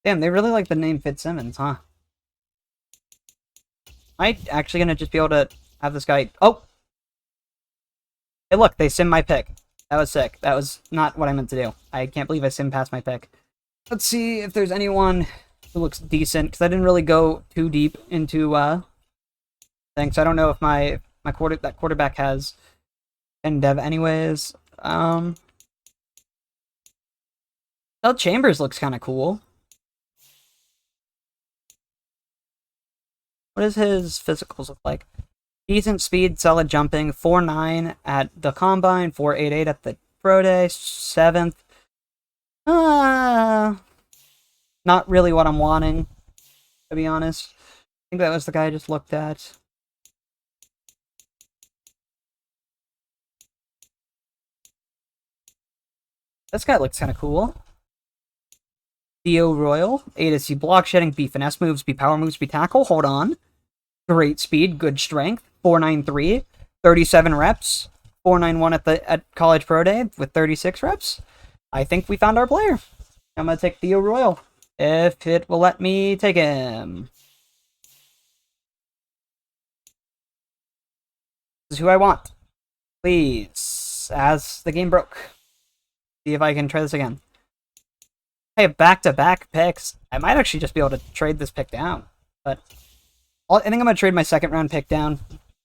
Speaker 1: Damn, they really like the name Fitzsimmons, huh? Am I actually going to just be able to have this guy... Oh! Hey, look, they simmed my pick. That was sick. That was not what I meant to do. I can't believe I simmed past my pick. Let's see if there's anyone who looks decent, because I didn't really go too deep into things. I don't know if that quarterback has hidden dev anyways. Well, Chambers looks kind of cool. What does his physicals look like? Decent speed, solid jumping, 4'9" at the combine, 4'8" at the pro day, 7th. Not really what I'm wanting, to be honest. I think that was the guy I just looked at. This guy looks kind of cool. Theo Royal, A to C block shedding, B finesse moves, B power moves, B tackle. Hold on. Great speed, good strength. 4'9", 37 reps. 4'9" at college pro day with 36 reps. I think we found our player. I'm gonna take Theo Royal if it will let me take him. This is who I want. Please, as the game broke. See if I can try this again. I have back-to-back picks. I might actually just be able to trade this pick down. But I think I'm going to trade my second-round pick down,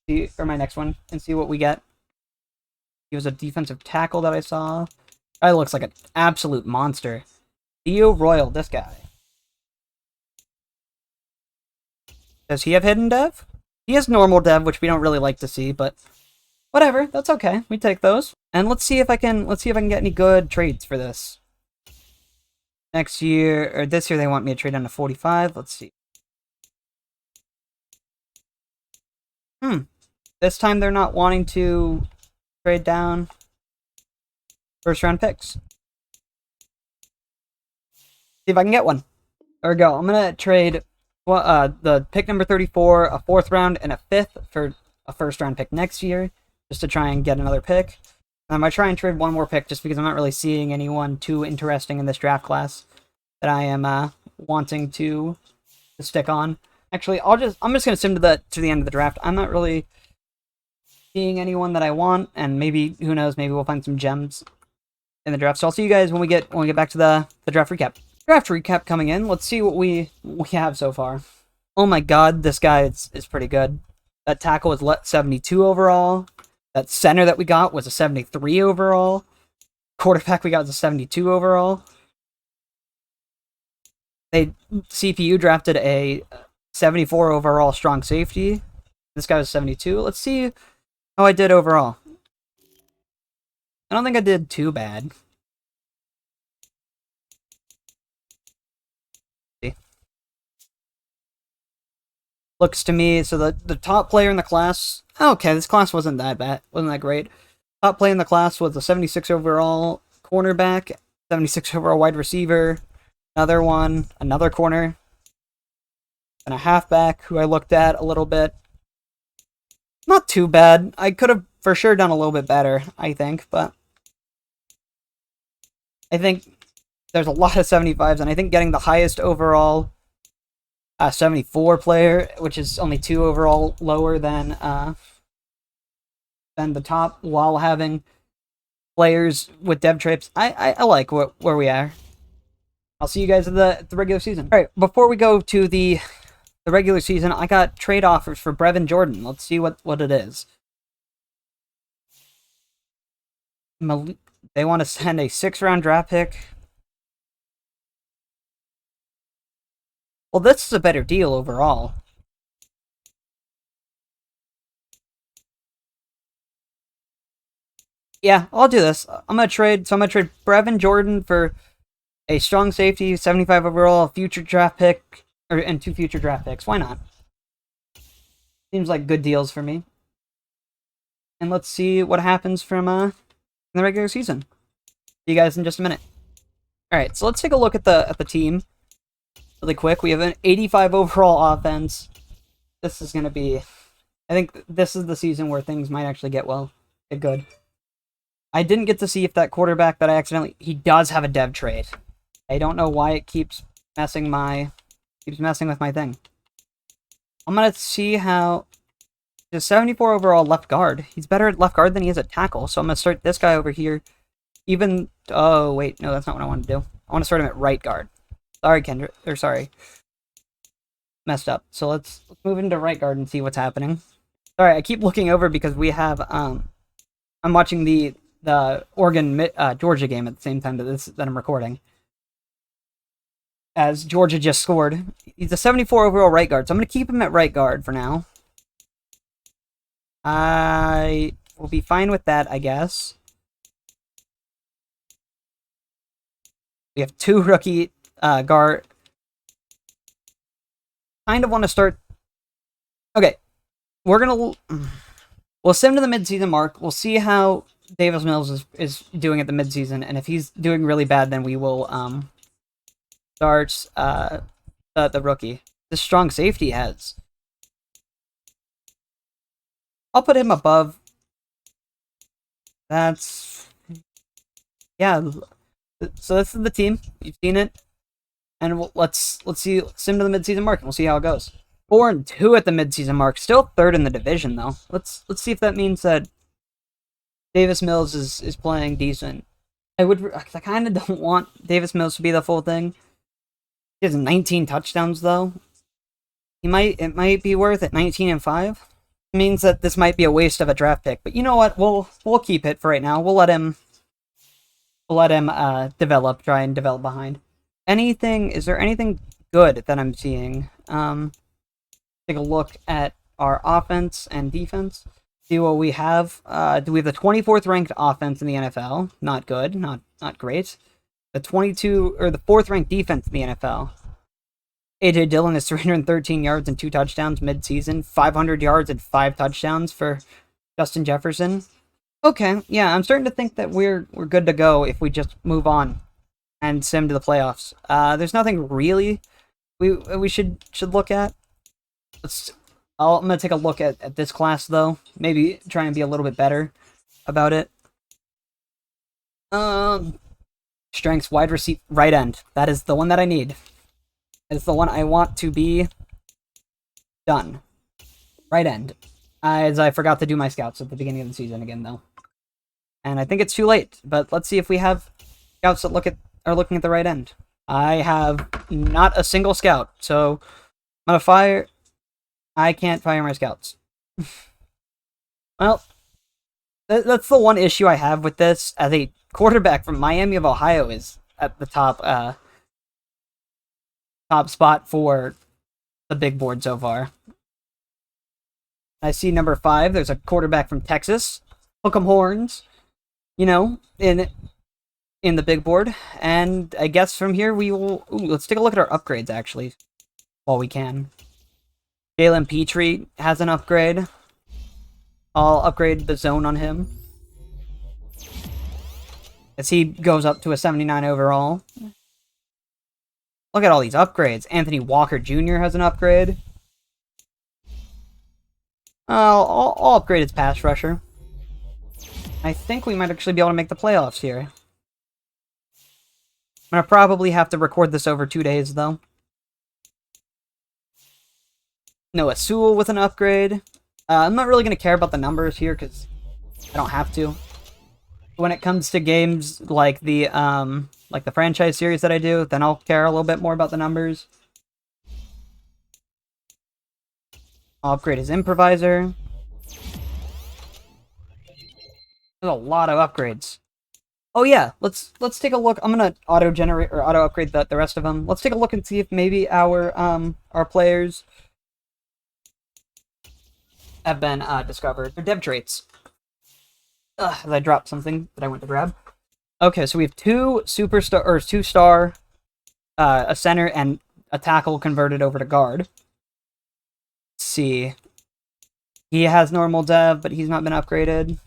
Speaker 1: or my next one, and see what we get. He was a defensive tackle that I saw. Guy looks like an absolute monster. Theo Royal, this guy. Does he have hidden dev? He has normal dev, which we don't really like to see, but whatever. That's okay. We take those. And let's see if I can get any good trades for this. Next year, or this year, they want me to trade down to 45. Let's see. This time they're not wanting to trade down first round picks. See if I can get one. There we go. I'm gonna trade the pick number 34, a 4th round, and a 5th for a first round pick next year, just to try and get another pick. I might try and trade one more pick just because I'm not really seeing anyone too interesting in this draft class that I am wanting to stick on. Actually, I'm just gonna sim to the end of the draft. I'm not really seeing anyone that I want, and maybe, who knows, maybe we'll find some gems in the draft. So I'll see you guys when we get back to the draft recap. Draft recap coming in. Let's see what we have so far. Oh my god, this guy is pretty good. That tackle was 72 overall. That center that we got was a 73 overall. Quarterback we got was a 72 overall. CPU drafted a 74 overall strong safety. This guy was 72. Let's see how I did overall. I don't think I did too bad. Looks to me, so the top player in the class, okay, this class wasn't that bad, wasn't that great. Top player in the class was a 76 overall cornerback, 76 overall wide receiver, another one, another corner, and a halfback who I looked at a little bit. Not too bad. I could have for sure done a little bit better, I think, but I think there's a lot of 75s, and I think getting the highest overall 74 player, which is only 2 overall lower than the top, while having players with dev trips. I like where we are. I'll see you guys at the regular season. All right, before we go to the regular season, I got trade offers for Brevin Jordan. Let's see what it is. They want to send a 6th-round draft pick. Well, this is a better deal overall. Yeah, I'll do this. I'm gonna trade Brevin Jordan for a strong safety, 75 overall, a future draft pick, and 2 future draft picks. Why not? Seems like good deals for me. And let's see what happens from in the regular season. See you guys in just a minute. All right, so let's take a look at the team really quick. We have an 85 overall offense. This is gonna be, I think this is the season where things might actually get good. I didn't get to see if that quarterback that he does have a dev trade. I don't know why it keeps messing with my thing. I'm gonna see how the 74 overall left guard. He's better at left guard than he is at tackle, so I'm gonna start this guy over here. Oh wait, no, that's not what I want to do. I want to start him at right guard. Sorry, Kendrick, or sorry, messed up. So let's move into right guard and see what's happening. Sorry, I keep looking over because we have I'm watching the Oregon Georgia game at the same time that I'm recording. As Georgia just scored. He's a 74 overall right guard, so I'm going to keep him at right guard for now. I will be fine with that, I guess. We have 2 rookie guard. Kind of want to start. Okay, we'll send him to the midseason mark. We'll see how Davis Mills is doing at the midseason, and if he's doing really bad, then we will start the rookie. The strong safety has. I'll put him above. That's, yeah. So this is the team. You've seen it, and let's see. Sim to the midseason mark, and we'll see how it goes. 4-2 at the midseason mark. Still 3rd in the division, though. Let's see if that means that Davis Mills is playing decent. I kind of don't want Davis Mills to be the full thing. He has 19 touchdowns, though. It might be worth it. 19-5. It means that this might be a waste of a draft pick. But you know what? We'll keep it for right now. We'll let him develop. Try and develop behind. Is there anything good that I'm seeing? Take a look at our offense and defense. See what we have. Do we have the 24th ranked offense in the NFL? Not good. Not great. The 4th ranked defense in the NFL. A.J. Dillon has 313 yards and 2 touchdowns mid-season. 500 yards and 5 touchdowns for Justin Jefferson. Okay, yeah, I'm starting to think that we're good to go if we just move on and sim to the playoffs. There's nothing really we should look at. I'm gonna take a look at this class though. Maybe try and be a little bit better about it. Strengths, wide receiver, right end. That is the one that I need. It's the one I want to be done. Right end. As I forgot to do my scouts at the beginning of the season again, though. And I think it's too late, but let's see if we have scouts that are looking at the right end. I have not a single scout, so I'm gonna fire. I can't fire my scouts. Well, that's the one issue I have with this. As a quarterback from Miami of Ohio is at the top top spot for the big board so far. I see number 5. There's a quarterback from Texas. Hook 'em horns. You know, in the big board. And I guess from here we will... Ooh, let's take a look at our upgrades, actually, while we can. Jalen Petrie has an upgrade. I'll upgrade the zone on him, as he goes up to a 79 overall. Look at all these upgrades. Anthony Walker Jr. has an upgrade. I'll upgrade his pass rusher. I think we might actually be able to make the playoffs here. I'm going to probably have to record this over 2 days, though. Noah Sewell with an upgrade. I'm not really going to care about the numbers here, because I don't have to. When it comes to games like the franchise series that I do, then I'll care a little bit more about the numbers. I'll upgrade his improviser. There's a lot of upgrades. Oh yeah, let's take a look. I'm gonna auto-generate or auto-upgrade the rest of them. Let's take a look and see if maybe our players have been discovered. They're dev traits. Ugh, I dropped something that I went to grab. Okay, so we have 2 superstar or 2-star, a center and a tackle converted over to guard. Let's see. He has normal dev, but he's not been upgraded.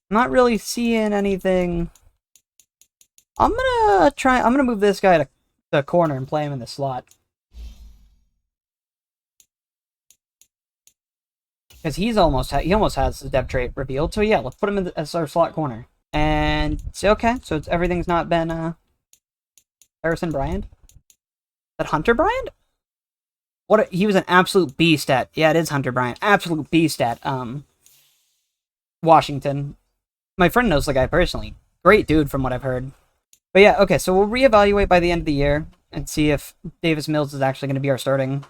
Speaker 1: I'm not really seeing anything. I'm gonna move this guy to the corner and play him in the slot. Because he almost has the dev trait revealed. So yeah, let's put him as our slot corner. And okay, so everything's not been Harrison Bryant. Is that Hunter Bryant? He was an absolute beast at, yeah, it is Hunter Bryant. Absolute beast at Washington. My friend knows the guy personally. Great dude from what I've heard. But yeah, okay, so we'll reevaluate by the end of the year and see if Davis Mills is actually going to be our starting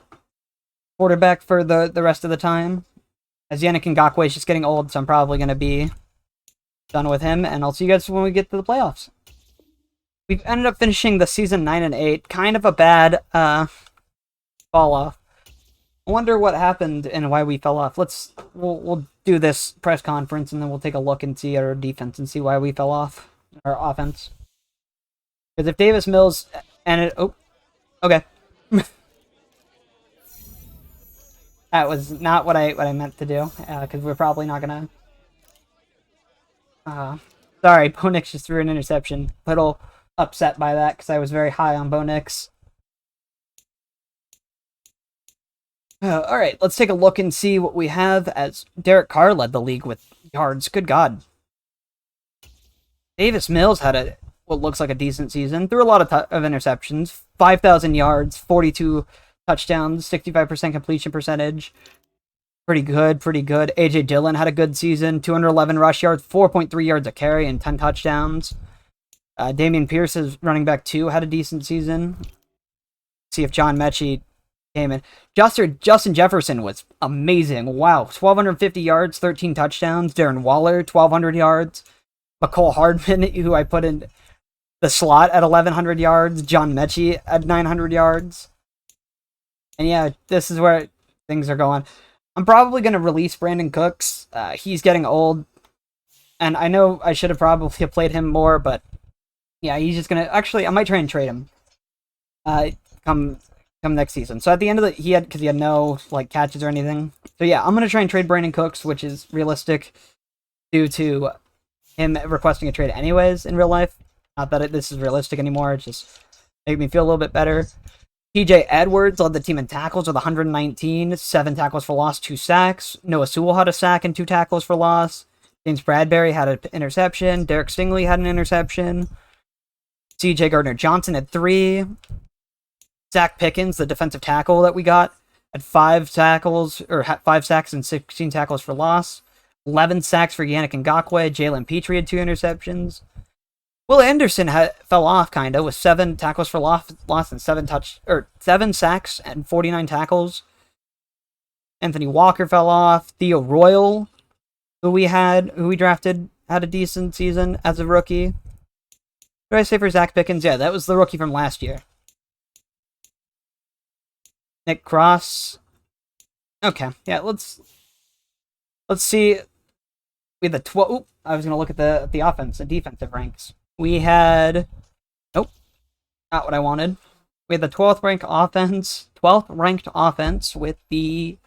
Speaker 1: quarterback for the rest of the time. As Yannick Ngakoue is just getting old, so I'm probably going to be done with him, and I'll see you guys when we get to the playoffs. We've ended up finishing the season 9-8. Kind of a bad fall off. I wonder what happened and why we fell off. We'll do this press conference, and then we'll take a look and see our defense and see why we fell off our offense. Because if Davis Mills okay. That was not what I meant to do, because we're probably not gonna. Sorry, Bo Nix just threw an interception. Little upset by that because I was very high on Bo Nix. All right, let's take a look and see what we have. As Derek Carr led the league with yards. Good God. Davis Mills had what looks like a decent season. Threw a lot of interceptions. 5,000 yards, 42 touchdowns, 65% completion percentage. Pretty good, pretty good. A.J. Dillon had a good season. 211 rush yards, 4.3 yards a carry, and 10 touchdowns. Damian Pierce, is running back 2, had a decent season. See if John Mechie came in. Justin Jefferson was amazing. Wow. 1,250 yards, 13 touchdowns. Darren Waller, 1,200 yards. McCole Hardman, who I put in the slot at 1,100 yards. John Mechie at 900 yards. And yeah, this is where things are going. I'm probably going to release Brandon Cooks. He's getting old. And I know I should have probably played him more, but yeah, he's just going to... Actually, I might try and trade him. Come next season. So at the end of because he had no like catches or anything. So yeah, I'm gonna try and trade Brandon Cooks, which is realistic due to him requesting a trade anyways in real life. Not that this is realistic anymore. It just made me feel a little bit better. TJ Edwards led the team in tackles with 119, 7 tackles for loss, 2 sacks. Noah Sewell had a sack and 2 tackles for loss. James Bradbury had an interception. Derek Stingley had an interception. CJ Gardner-Johnson had 3. Zach Pickens, the defensive tackle that we got, had 5 tackles, or 5 sacks and 16 tackles for loss. 11 sacks for Yannick Ngakoue. Jalen Petrie had 2 interceptions. Will Anderson fell off, kind of, with 7 tackles for loss and 7 sacks and 49 tackles. Anthony Walker fell off. Theo Royal, who we drafted, had a decent season as a rookie. What did I say for Zach Pickens? Yeah, that was the rookie from last year. Nick Cross. Okay, yeah, let's see. We had the 12. I was gonna look at the offense and defensive ranks. We had nope, not what I wanted. We had the 12th ranked offense with the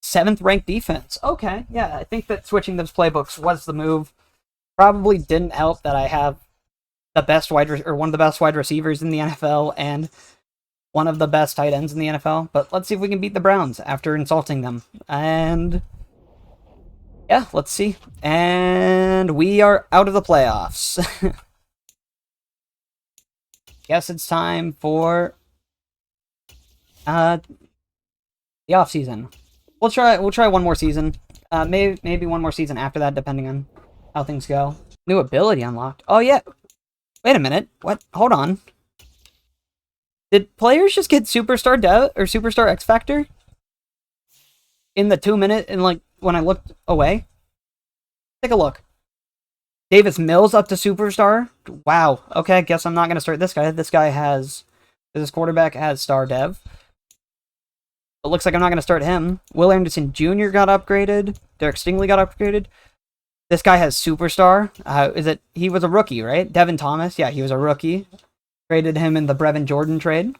Speaker 1: 7th ranked defense. Okay, yeah, I think that switching those playbooks was the move. Probably didn't help that I have the best one of the best wide receivers in the NFL and one of the best tight ends in the NFL. But let's see if we can beat the Browns after insulting them. And yeah, let's see. And we are out of the playoffs. Guess it's time for the off season. We'll try one more season. Maybe one more season after that, depending on how things go. New ability unlocked. Oh yeah. Wait a minute. What? Hold on. Did players just get Superstar Dev or Superstar X Factor in the 2-minute and like when I looked away? Take a look. Davis Mills up to Superstar. Wow. Okay, guess I'm not gonna start this guy. This quarterback has Star Dev. It looks like I'm not gonna start him. Will Anderson Jr. got upgraded. Derek Stingley got upgraded. This guy has Superstar. He was a rookie, right? Devin Thomas. Yeah, he was a rookie. Traded him in the Brevin Jordan trade.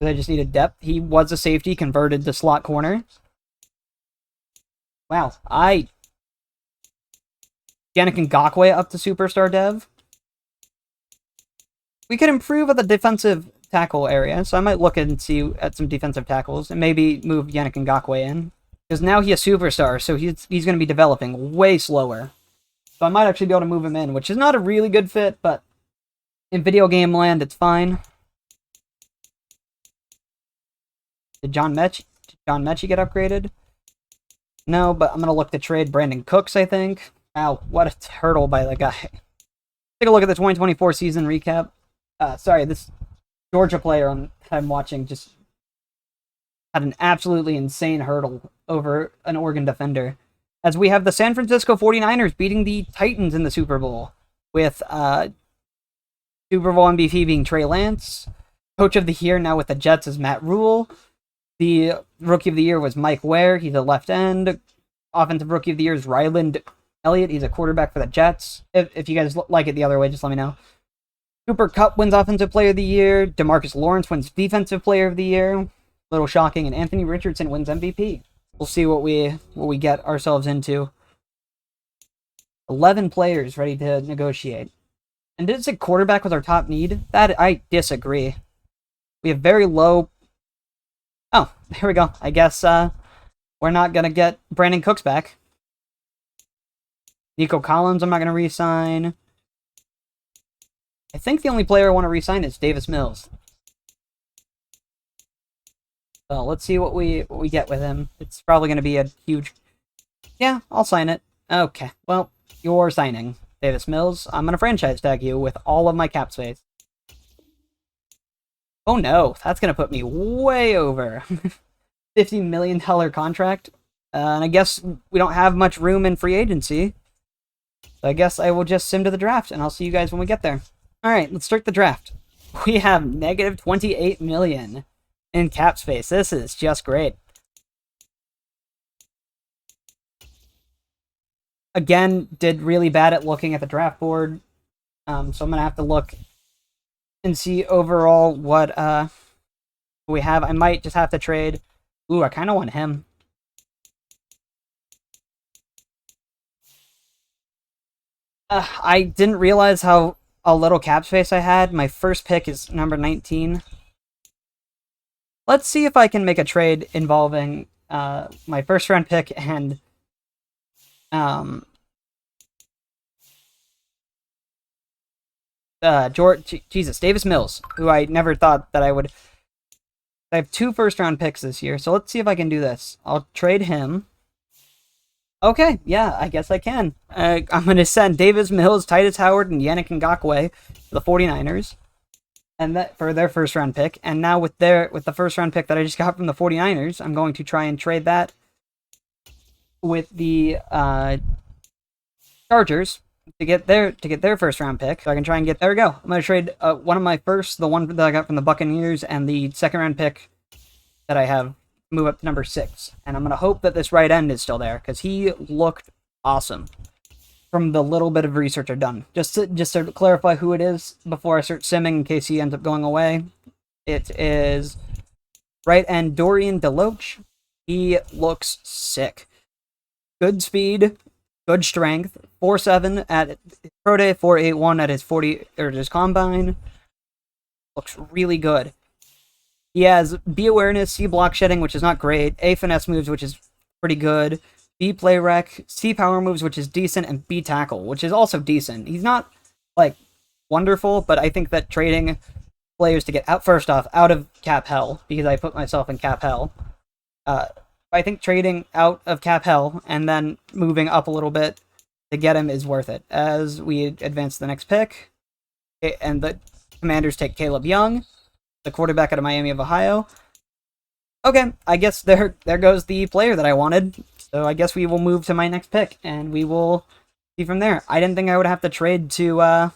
Speaker 1: They just needed depth. He was a safety, converted to slot corner. Wow. Yannick Ngakoue up to Superstar Dev. We could improve at the defensive tackle area, so I might look and see at some defensive tackles and maybe move Yannick Ngakoue in. Because now he's a superstar, so he's going to be developing way slower. So I might actually be able to move him in, which is not a really good fit, but in video game land, it's fine. Did John Mechie get upgraded? No, but I'm going to look to trade Brandon Cooks, I think. Wow, what a turtle by the guy. Take a look at the 2024 season recap. Sorry, this Georgia player I'm watching just had an absolutely insane hurdle over an Oregon defender. As we have the San Francisco 49ers beating the Titans in the Super Bowl, with Super Bowl MVP being Trey Lance. Coach of the Year now with the Jets is Matt Rule. The Rookie of the Year was Mike Ware. He's a left end. Offensive Rookie of the Year is Ryland Elliott. He's a quarterback for the Jets. If you guys like it the other way, just let me know. Cooper Kupp wins Offensive Player of the Year. DeMarcus Lawrence wins Defensive Player of the Year. Little shocking. And Anthony Richardson wins MVP. We'll see what we get ourselves into. 11 players ready to negotiate. And did it say quarterback was our top need? That I disagree. We have very low... Oh, here we go. I guess we're not going to get Brandon Cooks back. Nico Collins, I'm not going to re-sign. I think the only player I want to re-sign is Davis Mills. So let's see what we get with him. It's probably going to be a huge... Yeah, I'll sign it. Okay, well, you're signing Davis Mills. I'm going to franchise tag you with all of my cap space. Oh no, that's going to put me way over. $50 million contract. And I guess we don't have much room in free agency. So I guess I will just sim to the draft, and I'll see you guys when we get there. Alright, let's start the draft. We have negative $28 million in cap space. This is just great. Again, did really bad at looking at the draft board. So I'm going to have to look and see overall what we have. I might just have to trade. Ooh, I kind of want him. I didn't realize how a little cap space I had. My first pick is number 19. Let's see if I can make a trade involving my first round pick and Davis Mills, who I never thought that I would. I have 2 first round picks this year, so let's see if I can do this. I'll trade him. Okay, yeah, I guess I can. I'm going to send Davis Mills, Titus Howard, and Yannick Ngakoue to the 49ers. And that for their first round pick. And now with the first round pick that I just got from the 49ers, I'm going to try and trade that with the Chargers to get their first round pick. So I can try and get there we go. I'm going to trade one of my first, the one that I got from the Buccaneers, and the second round pick that I have move up to number 6. And I'm going to hope that this right end is still there, because he looked awesome from the little bit of research I've done. Just to clarify who it is before I start simming in case he ends up going away. It is right end Dorian DeLoach. He looks sick. Good speed, good strength. 4.7 at Pro Day, 4.81 at his 40 or his combine. Looks really good. He has B awareness, C block shedding, which is not great. A finesse moves, which is pretty good. B play rec, C power moves, which is decent, and B tackle, which is also decent. He's not like wonderful, but I think that trading players to get out first off out of cap hell, because I put myself in cap hell. I think trading out of cap hell and then moving up a little bit to get him is worth it. As we advance to the next pick, and the Commanders take Caleb Young, the quarterback out of Miami of Ohio. Okay, I guess there goes the player that I wanted. So I guess we will move to my next pick, and we will see from there. I didn't think I would have to trade to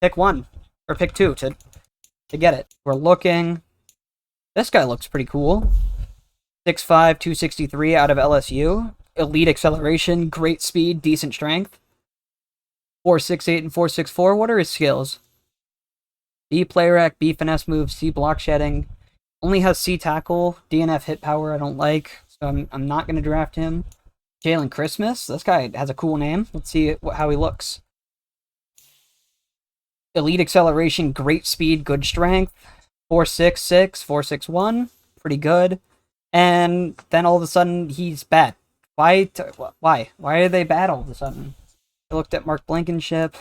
Speaker 1: pick 1 or pick 2 to get it. We're looking. This guy looks pretty cool. 6'5", 263 out of LSU. Elite acceleration, great speed, decent strength. 4.68 and 4.64. What are his skills? B play rec, B finesse move, C block shedding. Only has C tackle, DNF hit power I don't like, so I'm not going to draft him. Jalen Christmas, this guy has a cool name. Let's see how he looks. Elite acceleration, great speed, good strength. 4.66, 4.61, pretty good. And then all of a sudden, he's bad. Why? Why are they bad all of a sudden? I looked at Mark Blankenship.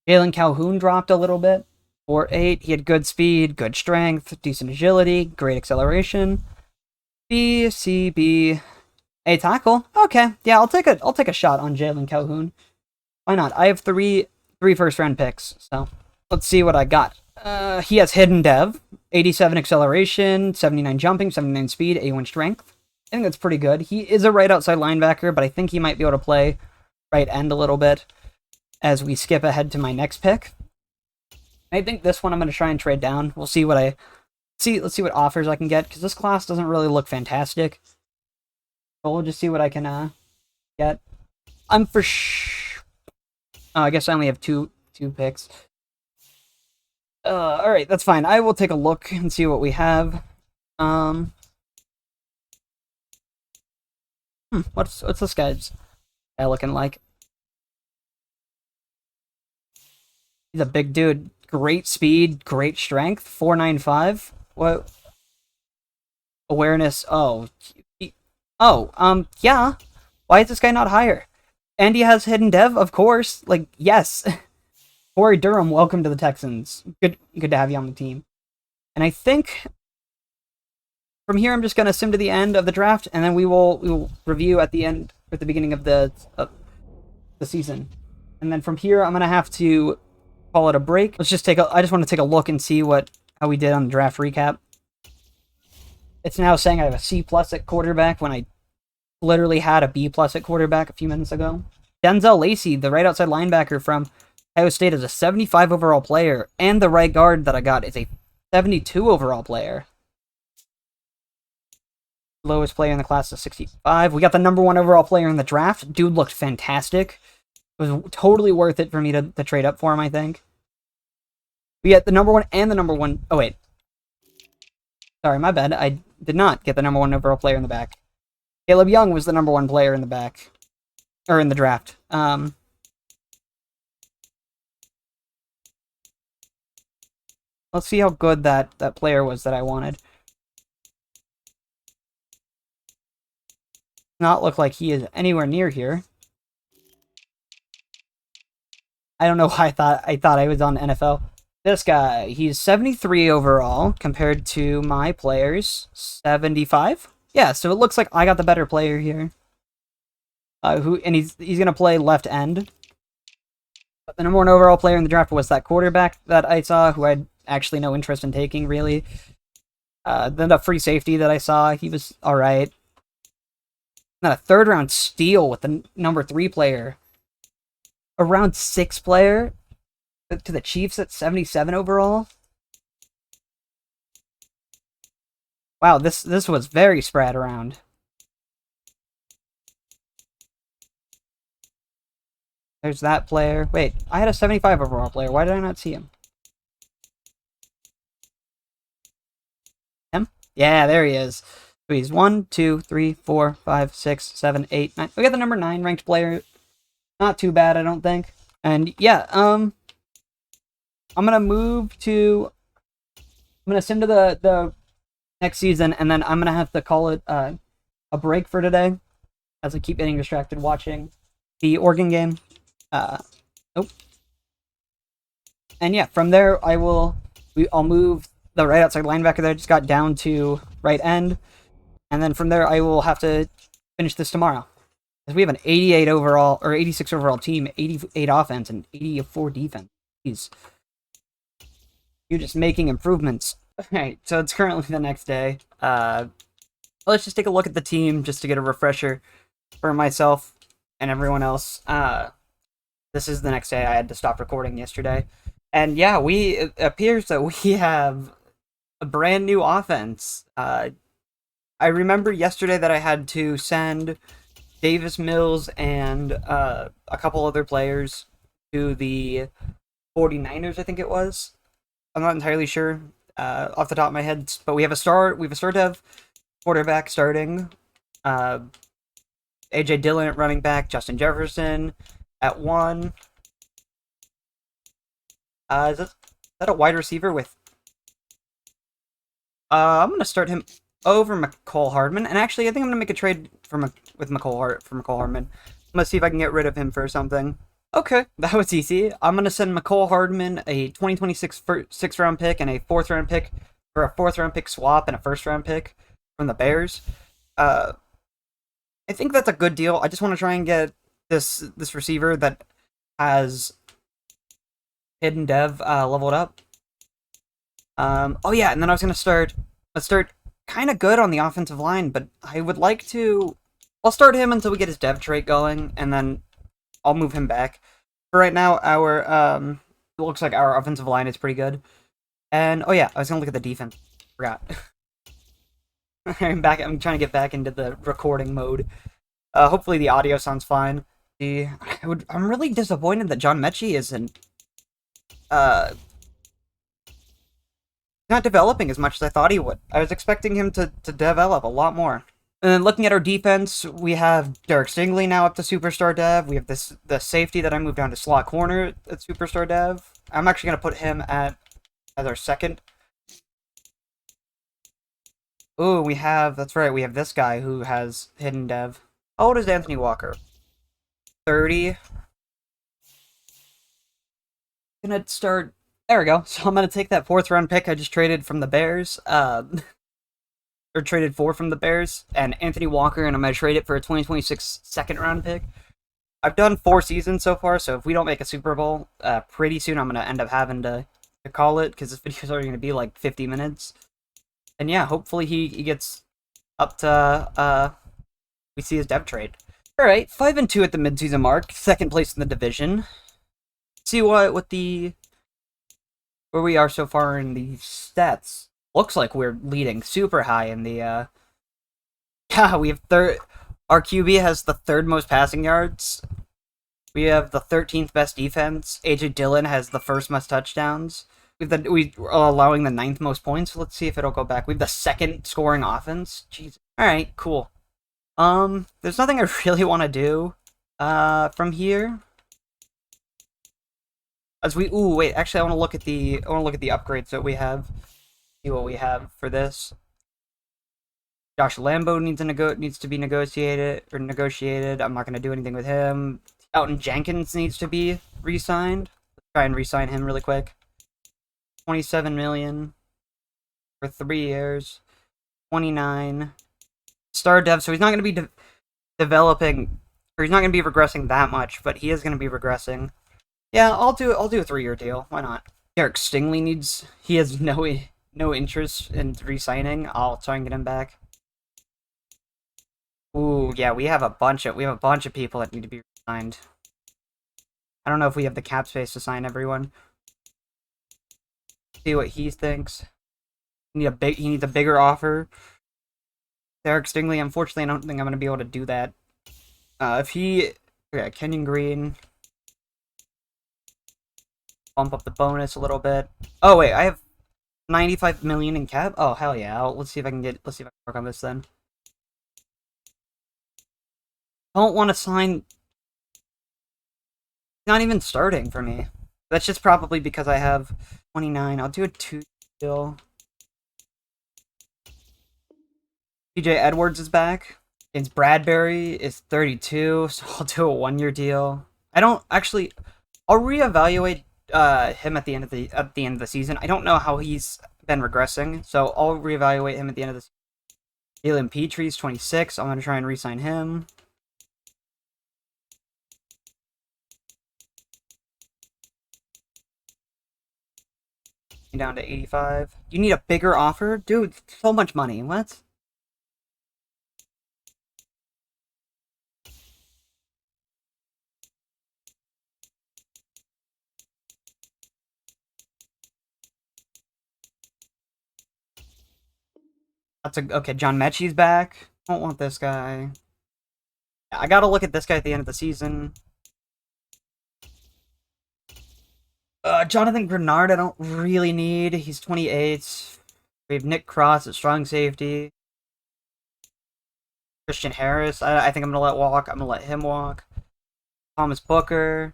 Speaker 1: Jalen Calhoun dropped a little bit. 4.8, he had good speed, good strength, decent agility, great acceleration. B, C, B, A tackle. Okay, yeah, I'll take a shot on Jalen Calhoun. Why not? I have three first-round picks, so let's see what I got. He has hidden dev, 87 acceleration, 79 jumping, 79 speed, 81 strength. I think that's pretty good. He is a right outside linebacker, but I think he might be able to play right end a little bit as we skip ahead to my next pick. I think this one I'm going to try and trade down. We'll see what let's see what offers I can get, because this class doesn't really look fantastic. But we'll just see what I can get. I'm for I guess I only have two picks. Alright, that's fine. I will take a look and see what we have. What's this guy's guy looking like? He's a big dude. Great speed, great strength. 4.95. What? Awareness. Yeah. Why is this guy not higher? And he has hidden dev, of course. Like, yes. Corey Durham, welcome to the Texans. Good to have you on the team. And I think from here I'm just gonna sim to the end of the draft, and then we will review at the end, at the beginning of the season. And then from here I'm gonna have to call it a break. I just want to take a look and see how we did on the draft recap. It's now saying I have a C+ at quarterback when I literally had a B+ at quarterback a few minutes ago. Denzel Lacey, the right outside linebacker from Ohio State, is a 75 overall player, and the right guard that I got is a 72 overall player. Lowest player in the class is 65. We got the number 1 overall player in the draft. Dude looked fantastic. It was totally worth it for me to trade up for him, I think. We get the number 1 and the number 1... Oh, wait. Sorry, my bad. I did not get the number 1 overall player in the back. Caleb Young was the number 1 player in the back. Or in the draft. Let's see how good that player was that I wanted. Not look like he is anywhere near here. I don't know why I thought I was on NFL. This guy, he's 73 overall compared to my players 75. Yeah, so it looks like I got the better player here. He's gonna play left end. But the number 1 overall player in the draft was that quarterback that I saw, who I had actually no interest in taking really. Then the free safety that I saw, he was all right. Then a 3rd round steal with the number 3 player. A round 6 player to the Chiefs at 77 overall. Wow, this was very spread around. There's that player. Wait, I had a 75 overall player. Why did I not see him? Him? Yeah, there he is. So he's 1, 2, 3, 4, 5, 6, 7, 8, 9. We got the number 9 ranked player. Not too bad, I don't think. And yeah, I'm gonna move to. I'm gonna sim to the next season, and then I'm gonna have to call it a break for today, as I keep getting distracted watching the Oregon game. Nope. And yeah, from there I'll move the right outside linebacker that I just got down to right end, and then from there I will have to finish this tomorrow. Because we have an 88 overall or 86 overall team, 88 offense and 84 defense. Jeez. You're just making improvements. Alright, so it's currently the next day. Let's just take a look at the team just to get a refresher for myself and everyone else. This is the next day. I had to stop recording yesterday. And yeah, it appears that we have a brand new offense. I remember yesterday that I had to send Davis Mills and a couple other players to the 49ers, I think it was. I'm not entirely sure off the top of my head, but we have a star dev quarterback starting. AJ Dillon at running back, Justin Jefferson at 1. Is that a wide receiver with? I'm gonna start him over McCole Hardman, and actually, I think I'm gonna make a trade for McCole Hardman. I'm gonna see if I can get rid of him for something. Okay, that was easy. I'm gonna send McCole Hardman a 2026 sixth round pick and a 4th round pick for a 4th round pick swap and a 1st round pick from the Bears. I think that's a good deal. I just want to try and get this receiver that has hidden dev leveled up. Oh yeah, and then I was gonna start kind of good on the offensive line, but I would like to. I'll start him until we get his dev trait going, and then I'll move him back. For right now, it looks like our offensive line is pretty good. And oh yeah, I was gonna look at the defense. Forgot. I'm back. I'm trying to get back into the recording mode. Hopefully the audio sounds fine. I'm really disappointed that John Mechie isn't not developing as much as I thought he would. I was expecting him to develop a lot more. And then looking at our defense, we have Derek Stingley now up to Superstar Dev. We have the safety that I moved down to slot corner at Superstar Dev. I'm actually going to put him as our second. Ooh, that's right, we have this guy who has hidden dev. How old is Anthony Walker? 30. Gonna start. There we go. So I'm gonna take that 4th round pick I just traded from the Bears. Or traded for from the Bears, and Anthony Walker, and I'm going to trade it for a 2026 2nd round pick. I've done 4 seasons so far, so if we don't make a Super Bowl, pretty soon I'm going to end up having to call it, because this video is already going to be like 50 minutes. And yeah, hopefully he gets up to, we see his dev trade. Alright, 5-2 at the midseason mark, 2nd place in the division. See where we are so far in the stats. Looks like we're leading super high in the, yeah, we have our QB has the 3rd most passing yards. We have the 13th best defense. AJ Dillon has the 1st most touchdowns. We are allowing the 9th most points. Let's see if it'll go back. We have the 2nd scoring offense. Jeez. Alright, cool. There's nothing I really want to do, from here. Wait, actually I want to look at the upgrades that we have. See what we have for this. Josh Lambo needs to be negotiated. I'm not going to do anything with him. Elton Jenkins needs to be re-signed. Let's try and re-sign him really quick. $27 million for 3 years. 29. Star dev, so he's not going to be developing, or he's not going to be regressing that much, but he is going to be regressing. Yeah, I'll do a 3-year deal. Why not? Derek Stingley he has no interest in re-signing. I'll try and get him back. Ooh, yeah, we have a bunch of people that need to be signed. I don't know if we have the cap space to sign everyone. See what he thinks. He needs a bigger offer. Derek Stingley, unfortunately, I don't think I'm gonna be able to do that. If he, okay, Kenyon Green, bump up the bonus a little bit. Oh wait, I have 95 million in cap. Oh hell yeah! Let's see if I can get. Let's see if I can work on this then. I don't want to sign. Not even starting for me. That's just probably because I have 29. I'll do a 2 deal. TJ Edwards is back. James Bradbury is 32, so I'll do a 1-year deal. I don't actually. I'll reevaluate him at the end of the season. I don't know how he's been regressing, so I'll reevaluate him at the end of the season. Jalen Petrie's 26. I'm gonna try and re-sign him. Down to 85. You need a bigger offer? Dude, so much money. What? Okay, John Mechie's back. I don't want this guy. I gotta look at this guy at the end of the season. Jonathan Grenard, I don't really need. He's 28. We have Nick Cross at strong safety. Christian Harris, I think I'm gonna let walk. I'm gonna let him walk. Thomas Booker,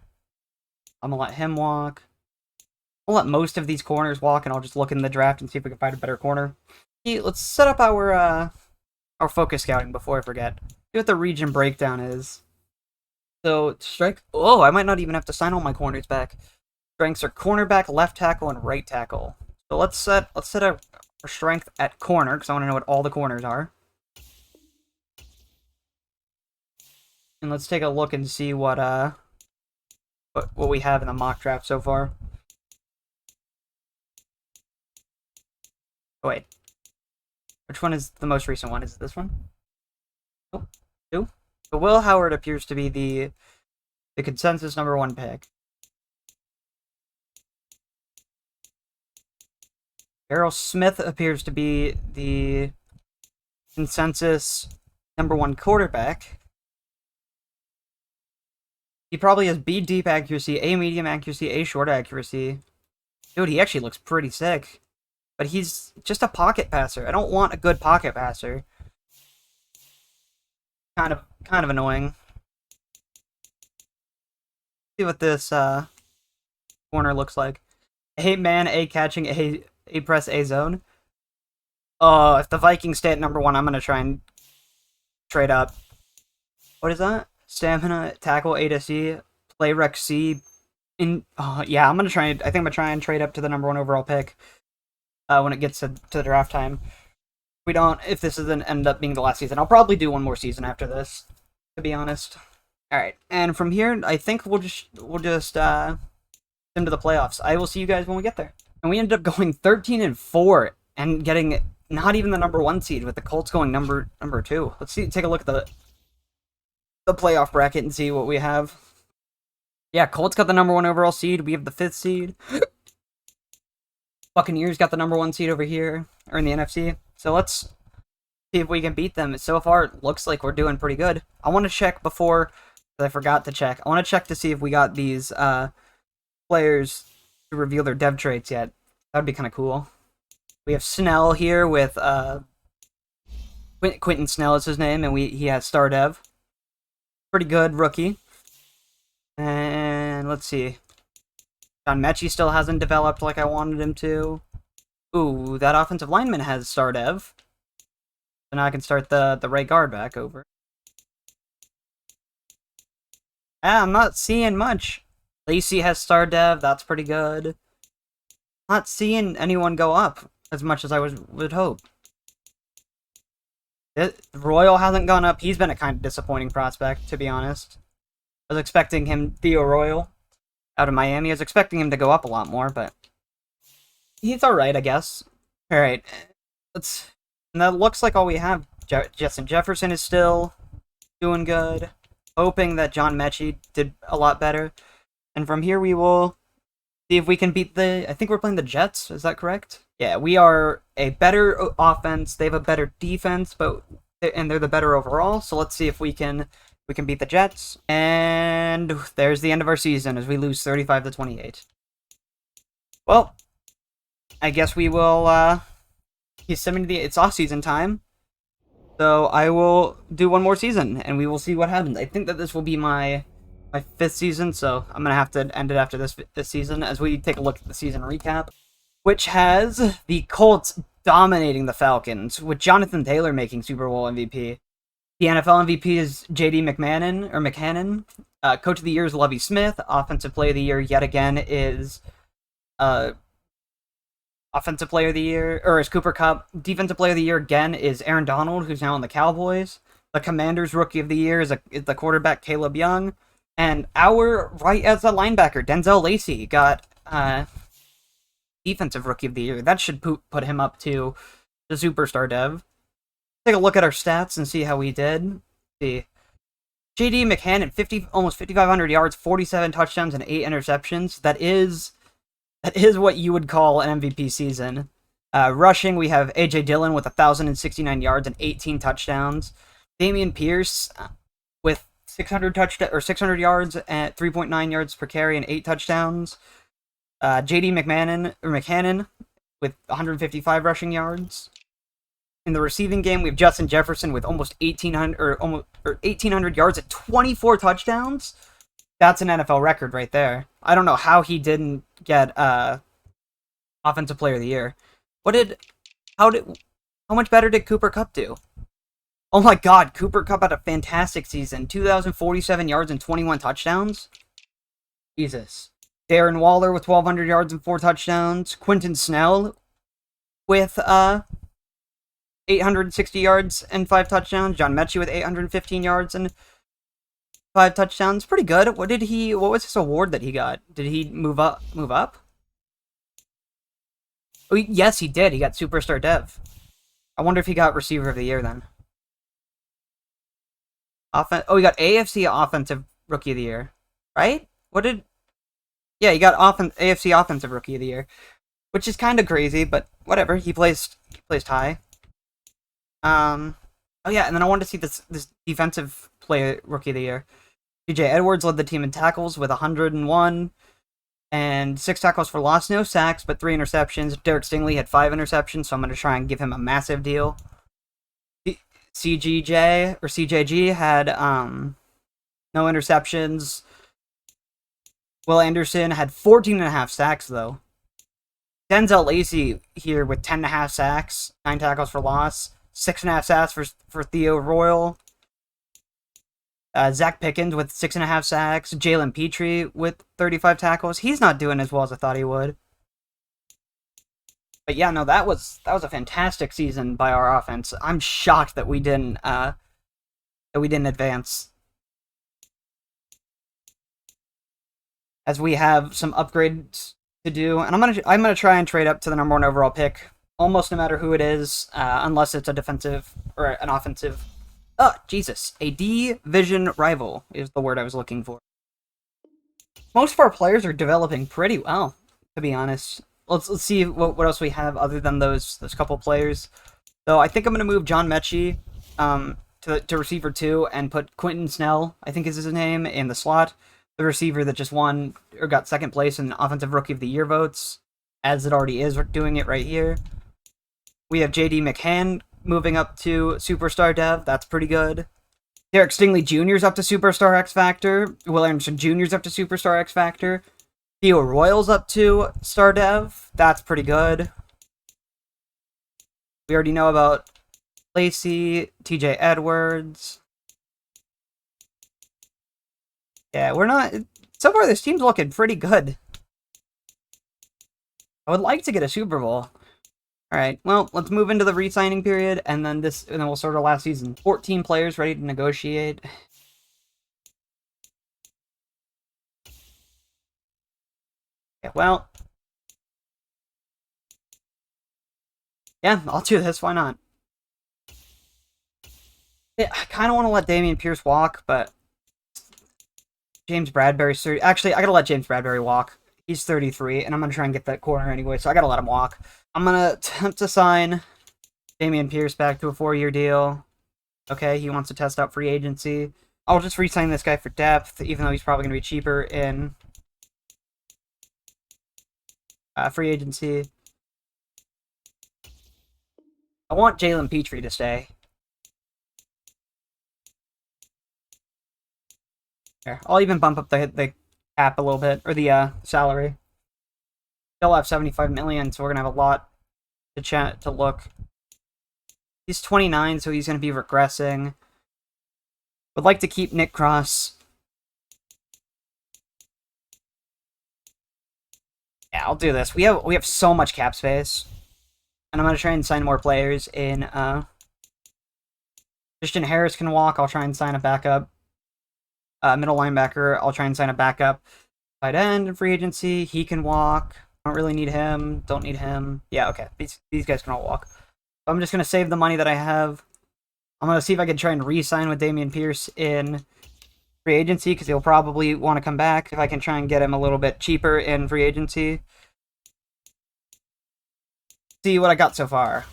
Speaker 1: I'm gonna let him walk. I'll let most of these corners walk, and I'll just look in the draft and see if we can find a better corner. Let's set up our focus scouting before I forget. See what the region breakdown is. So strike. Oh, I might not even have to sign all my corners back. Strengths are cornerback, left tackle, and right tackle. So let's set our strength at corner because I want to know what all the corners are. And let's take a look and see what we have in the mock draft so far. Oh wait, which one is the most recent one? Is it this one? Oh, 2. So Will Howard appears to be the consensus #1 pick. Errol Smith appears to be the consensus #1 quarterback. He probably has B deep accuracy, A medium accuracy, A short accuracy. Dude, he actually looks pretty sick. But he's just a pocket passer. I don't want a good pocket passer. Kind of annoying. See what this corner looks like. A man, A catching, A press, A zone. If the Vikings stay at #1, I'm gonna try and trade up. What is that? Stamina, tackle, A to C, play rec C. Yeah, I'm gonna try. I think I'm gonna try and trade up to the #1 overall pick when it gets to the draft time. If this doesn't end up being the last season, I'll probably do one more season after this, to be honest. All right, and from here, I think we'll just into the playoffs. I will see you guys when we get there. And we ended up going 13-4 and getting not even the #1 seed, with the Colts going number 2. Let's take a look at the playoff bracket and see what we have. Yeah, Colts got the #1 overall seed. We have the 5th seed. Buccaneers got the #1 seed over here, or in the NFC. So let's see if we can beat them. So far, it looks like we're doing pretty good. I want to check before, because I forgot to check. I want to check to see if we got these players to reveal their dev traits yet. That would be kind of cool. We have Snell here with Quentin Snell is his name, and he has star dev. Pretty good rookie. And let's see. John Mechie still hasn't developed like I wanted him to. Ooh, that offensive lineman has star dev. So now I can start the right guard back over. I'm not seeing much. Lacey has star dev, that's pretty good. Not seeing anyone go up as much as I would hope. Royal hasn't gone up. He's been a kind of disappointing prospect, to be honest. I was expecting him, Theo Royal, out of Miami. I was expecting him to go up a lot more, but he's alright, I guess. Alright. And that looks like all we have. Justin Jefferson is still doing good. Hoping that John Mechie did a lot better. And from here we will see if we can beat I think we're playing the Jets, is that correct? Yeah, we are a better offense. They have a better defense, and they're the better overall. So let's see if we can beat the Jets. And there's the end of our season as we lose 35-28. Well, I guess we will. He's sending the. It's off season time, so I will do one more season, and we will see what happens. I think that this will be my fifth season, so I'm gonna have to end it after this season as we take a look at the season recap, which has the Colts dominating the Falcons with Jonathan Taylor making Super Bowl MVP. The NFL MVP is J.D. McCannon. Coach of the Year is Lovie Smith. Offensive Player of the Year yet again is Offensive Player of the Year, or is Cooper Kupp. Defensive Player of the Year again is Aaron Donald, who's now on the Cowboys. The Commanders Rookie of the Year is the quarterback Caleb Young. And our right as a linebacker, Denzel Lacey, got Defensive Rookie of the Year. That should put him up to the Superstar Dev. Take a look at our stats and see how we did. Let's see. J.D. McCannon, almost 5,500 yards, 47 touchdowns, and 8 interceptions. That is what you would call an MVP season. Rushing, we have A.J. Dillon with 1,069 yards and 18 touchdowns. Dameon Pierce with 600 yards at 3.9 yards per carry and 8 touchdowns. J.D. McCannon with 155 rushing yards. In the receiving game, we have Justin Jefferson with almost 1,800 yards at 24 touchdowns. That's an NFL record right there. I don't know how he didn't get Offensive Player of the Year. How much better did Cooper Kupp do? Oh my God, Cooper Kupp had a fantastic season. 2,047 yards and 21 touchdowns. Jesus. Darren Waller with 1,200 yards and 4 touchdowns. Quentin Snell with 860 yards and 5 touchdowns. John Mechie with 815 yards and 5 touchdowns. Pretty good. What was his award that he got? Did he move up? Oh, yes, he did. He got Superstar Dev. I wonder if he got Receiver of the Year then. He got AFC Offensive Rookie of the Year. Right? Yeah, he got AFC Offensive Rookie of the Year. Which is kind of crazy, but whatever. He placed high. Oh yeah, and then I wanted to see this Defensive Player Rookie of the Year. DJ Edwards led the team in tackles with 101 and 6 tackles for loss, no sacks, but 3 interceptions. Derek Stingley had 5 interceptions, so I'm going to try and give him a massive deal. CJG had no interceptions. Will Anderson had 14.5 sacks, though. Denzel Lacey here with 10.5 sacks, 9 tackles for loss, 6.5 sacks for Theo Royal. Zach Pickens with 6.5 sacks. Jalen Petrie with 35 tackles. He's not doing as well as I thought he would. But yeah, no, that was a fantastic season by our offense. I'm shocked that we didn't advance. As we have some upgrades to do, and I'm gonna try and trade up to the number 1 overall pick, almost no matter who it is, unless it's a defensive or an offensive. Oh, Jesus. A division rival is the word I was looking for. Most of our players are developing pretty well, to be honest. Let's see what else we have other than those couple players. So I think I'm going to move John Mechie to receiver 2 and put Quentin Snell, I think is his name, in the slot. The receiver that just won or got second place in Offensive Rookie of the Year votes, as it already is. We're doing it right here. We have J.D. McCann moving up to Superstar Dev. That's pretty good. Derek Stingley Jr.'s up to Superstar X Factor. Will Anderson Jr.'s up to Superstar X Factor. Theo Royal's up to Star Dev. That's pretty good. We already know about Lacey, TJ Edwards. Yeah, we're not... So far, this team's looking pretty good. I would like to get a Super Bowl. Alright, well, let's move into the re-signing period, and then we'll start our last season. 14 players ready to negotiate. Yeah, well... Yeah, I'll do this, why not? Yeah, I kind of want to let Dameon Pierce walk, but... James Bradbury's 30... Actually, I gotta let James Bradbury walk. He's 33, and I'm gonna try and get that corner anyway, so I gotta let him walk. I'm gonna attempt to sign Dameon Pierce back to a 4-year deal. Okay, he wants to test out free agency. I'll just re-sign this guy for depth, even though he's probably going to be cheaper in free agency. I want Jalen Petrie to stay. Here, I'll even bump up the cap a little bit, or the salary. Still have 75 million, so we're gonna have a lot to look. He's 29, so he's gonna be regressing. Would like to keep Nick Cross. Yeah, I'll do this. We have so much cap space, and I'm gonna try and sign more players in. Christian Harris can walk. I'll try and sign a backup. Middle linebacker. I'll try and sign a backup. Tight end in free agency. He can walk. Don't really need him. Don't need him. Yeah, okay. These guys can all walk. So I'm just gonna save the money that I have. I'm gonna see if I can try and re-sign with Dameon Pierce in free agency, because he'll probably want to come back. If I can try and get him a little bit cheaper in free agency. See what I got so far.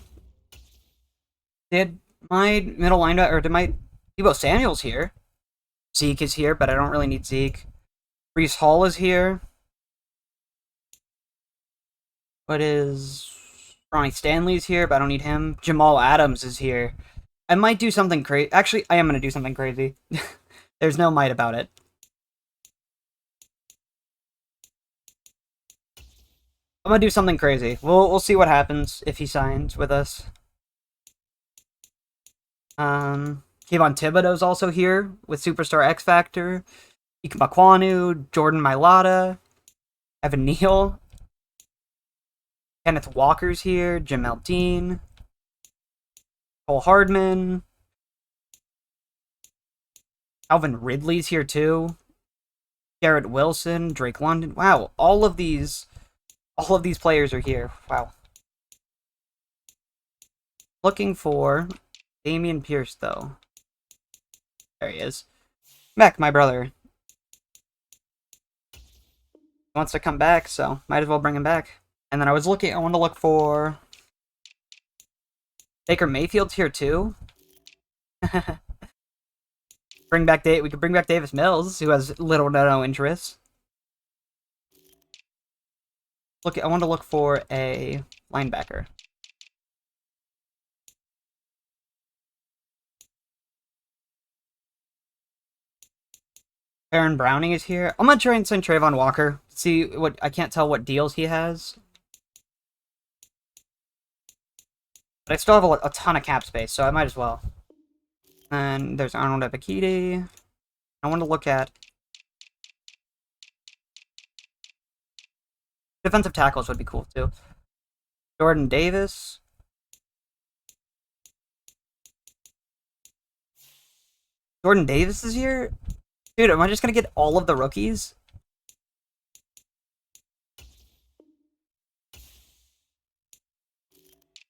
Speaker 1: Did my middle linebacker, or did my Deebo Samuel's here? Zeke is here, but I don't really need Zeke. Breece Hall is here. What is... Ronnie Stanley's here, but I don't need him. Jamal Adams is here. I might do something crazy. Actually, I am going to do something crazy. There's no might about it. I'm going to do something crazy. We'll see what happens if he signs with us. Kayvon Thibodeau's also here with Superstar X Factor. Ike Makwanu, Jordan Mailata, Evan Neal. Kenneth Walker's here, Jamel Dean, Cole Hardman, Alvin Ridley's here too, Garrett Wilson, Drake London. Wow, all of these players are here. Wow. Looking for Dameon Pierce though. There he is. Mac, my brother. He wants to come back, so might as well bring him back. And then I want to look for... Baker Mayfield's here too. We could bring back Davis Mills, who has little to no interest. I want to look for a linebacker. Aaron Browning is here. I'm gonna try and send Trayvon Walker. See what I can't tell what deals he has. But I still have a ton of cap space, so I might as well. And there's Arnold Ebiketie. I want to look at defensive tackles would be cool too. Jordan Davis. Jordan Davis is here? Dude, am I just gonna get all of the rookies?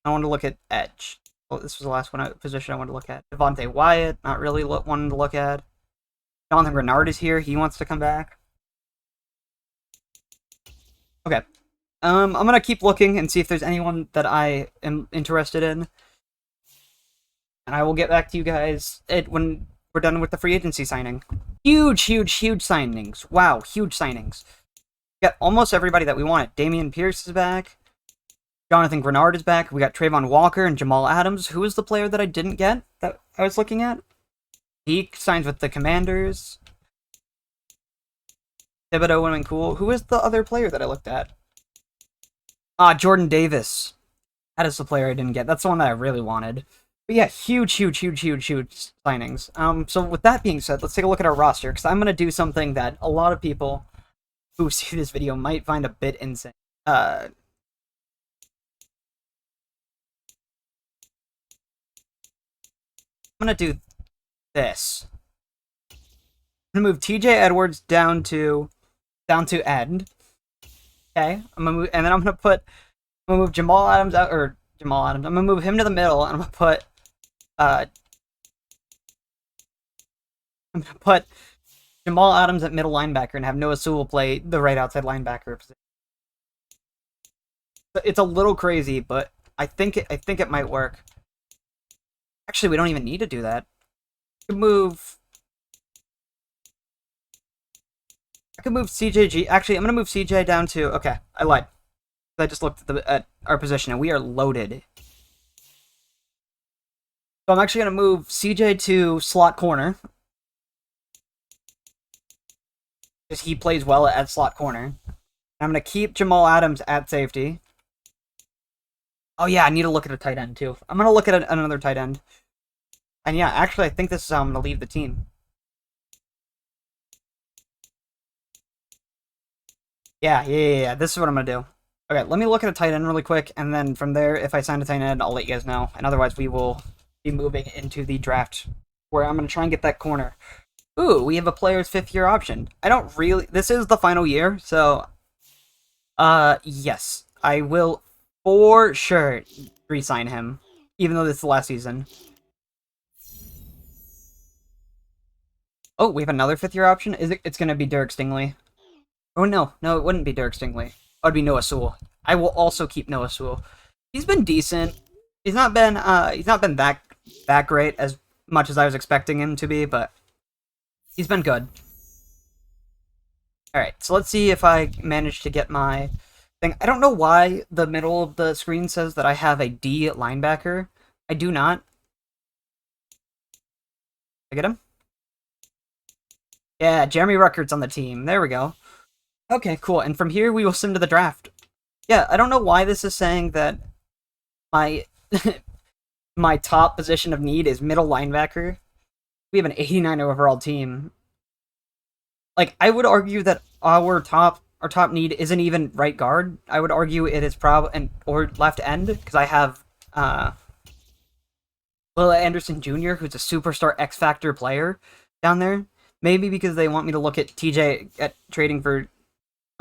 Speaker 1: I want to look at edge. Well, this was the last position I wanted to look at. Devontae Wyatt, not really wanting to look at. Jonathan Grenard is here. He wants to come back. Okay. I'm gonna keep looking and see if there's anyone that I am interested in. And I will get back to you guys when we're done with the free agency signing. Huge, huge, huge signings. Wow, huge signings. We got almost everybody that we wanted. Dameon Pierce is back. Jonathan Grenard is back. We got Trayvon Walker and Jamal Adams. Who is the player that I didn't get that I was looking at? He signs with the Commanders. Thibodeau would have been cool. Who is the other player that I looked at? Jordan Davis. That is the player I didn't get. That's the one that I really wanted. But yeah, huge, huge, huge, huge, huge signings. So with that being said, let's take a look at our roster, because I'm going to do something that a lot of people who see this video might find a bit insane. I'm going to do this. I'm going to move TJ Edwards down to end. Okay, I'm gonna move, and then I'm gonna move Jamal Adams out, or Jamal Adams. I'm gonna move him to the middle, and I'm gonna put Jamal Adams at middle linebacker and have Noah Sewell play the right outside linebacker position. It's a little crazy, but I think it might work. Actually, we don't even need to do that. I could move. I could move CJG. Actually, I'm gonna move CJ down to. Okay, I lied. I just looked at our position and we are loaded. So I'm actually gonna move CJ to slot corner because he plays well at slot corner. I'm gonna keep Jamal Adams at safety. Oh yeah, I need to look at a tight end too. I'm gonna look at another tight end. And yeah, actually, I think this is how I'm gonna leave the team. Yeah. This is what I'm gonna do. Okay, let me look at a tight end really quick, and then from there, if I sign a tight end, I'll let you guys know. And otherwise, we will be moving into the draft, where I'm gonna try and get that corner. Ooh, we have a player's 5th-year option. I don't really. This is the final year, so. Yes, I will for sure re-sign him, even though this is the last season. Oh, we have another 5th-year option. Is it? It's gonna be Derek Stingley. Oh no, it wouldn't be Derek Stingley. It would be Noah Sewell. I will also keep Noah Sewell. He's been decent. He's not been that great as much as I was expecting him to be, but he's been good. All right, so let's see if I manage to get my thing. I don't know why the middle of the screen says that I have a D linebacker. I do not. I get him. Yeah, Jeremy Ruckert's on the team. There we go. Okay, cool. And from here, we will send to the draft. Yeah, I don't know why this is saying that my my top position of need is middle linebacker. We have an 89 overall team. Like, I would argue that our top need isn't even right guard. I would argue it is probably or left end because I have Will Anderson Jr., who's a superstar X Factor player down there. Maybe because they want me to look at TJ at trading for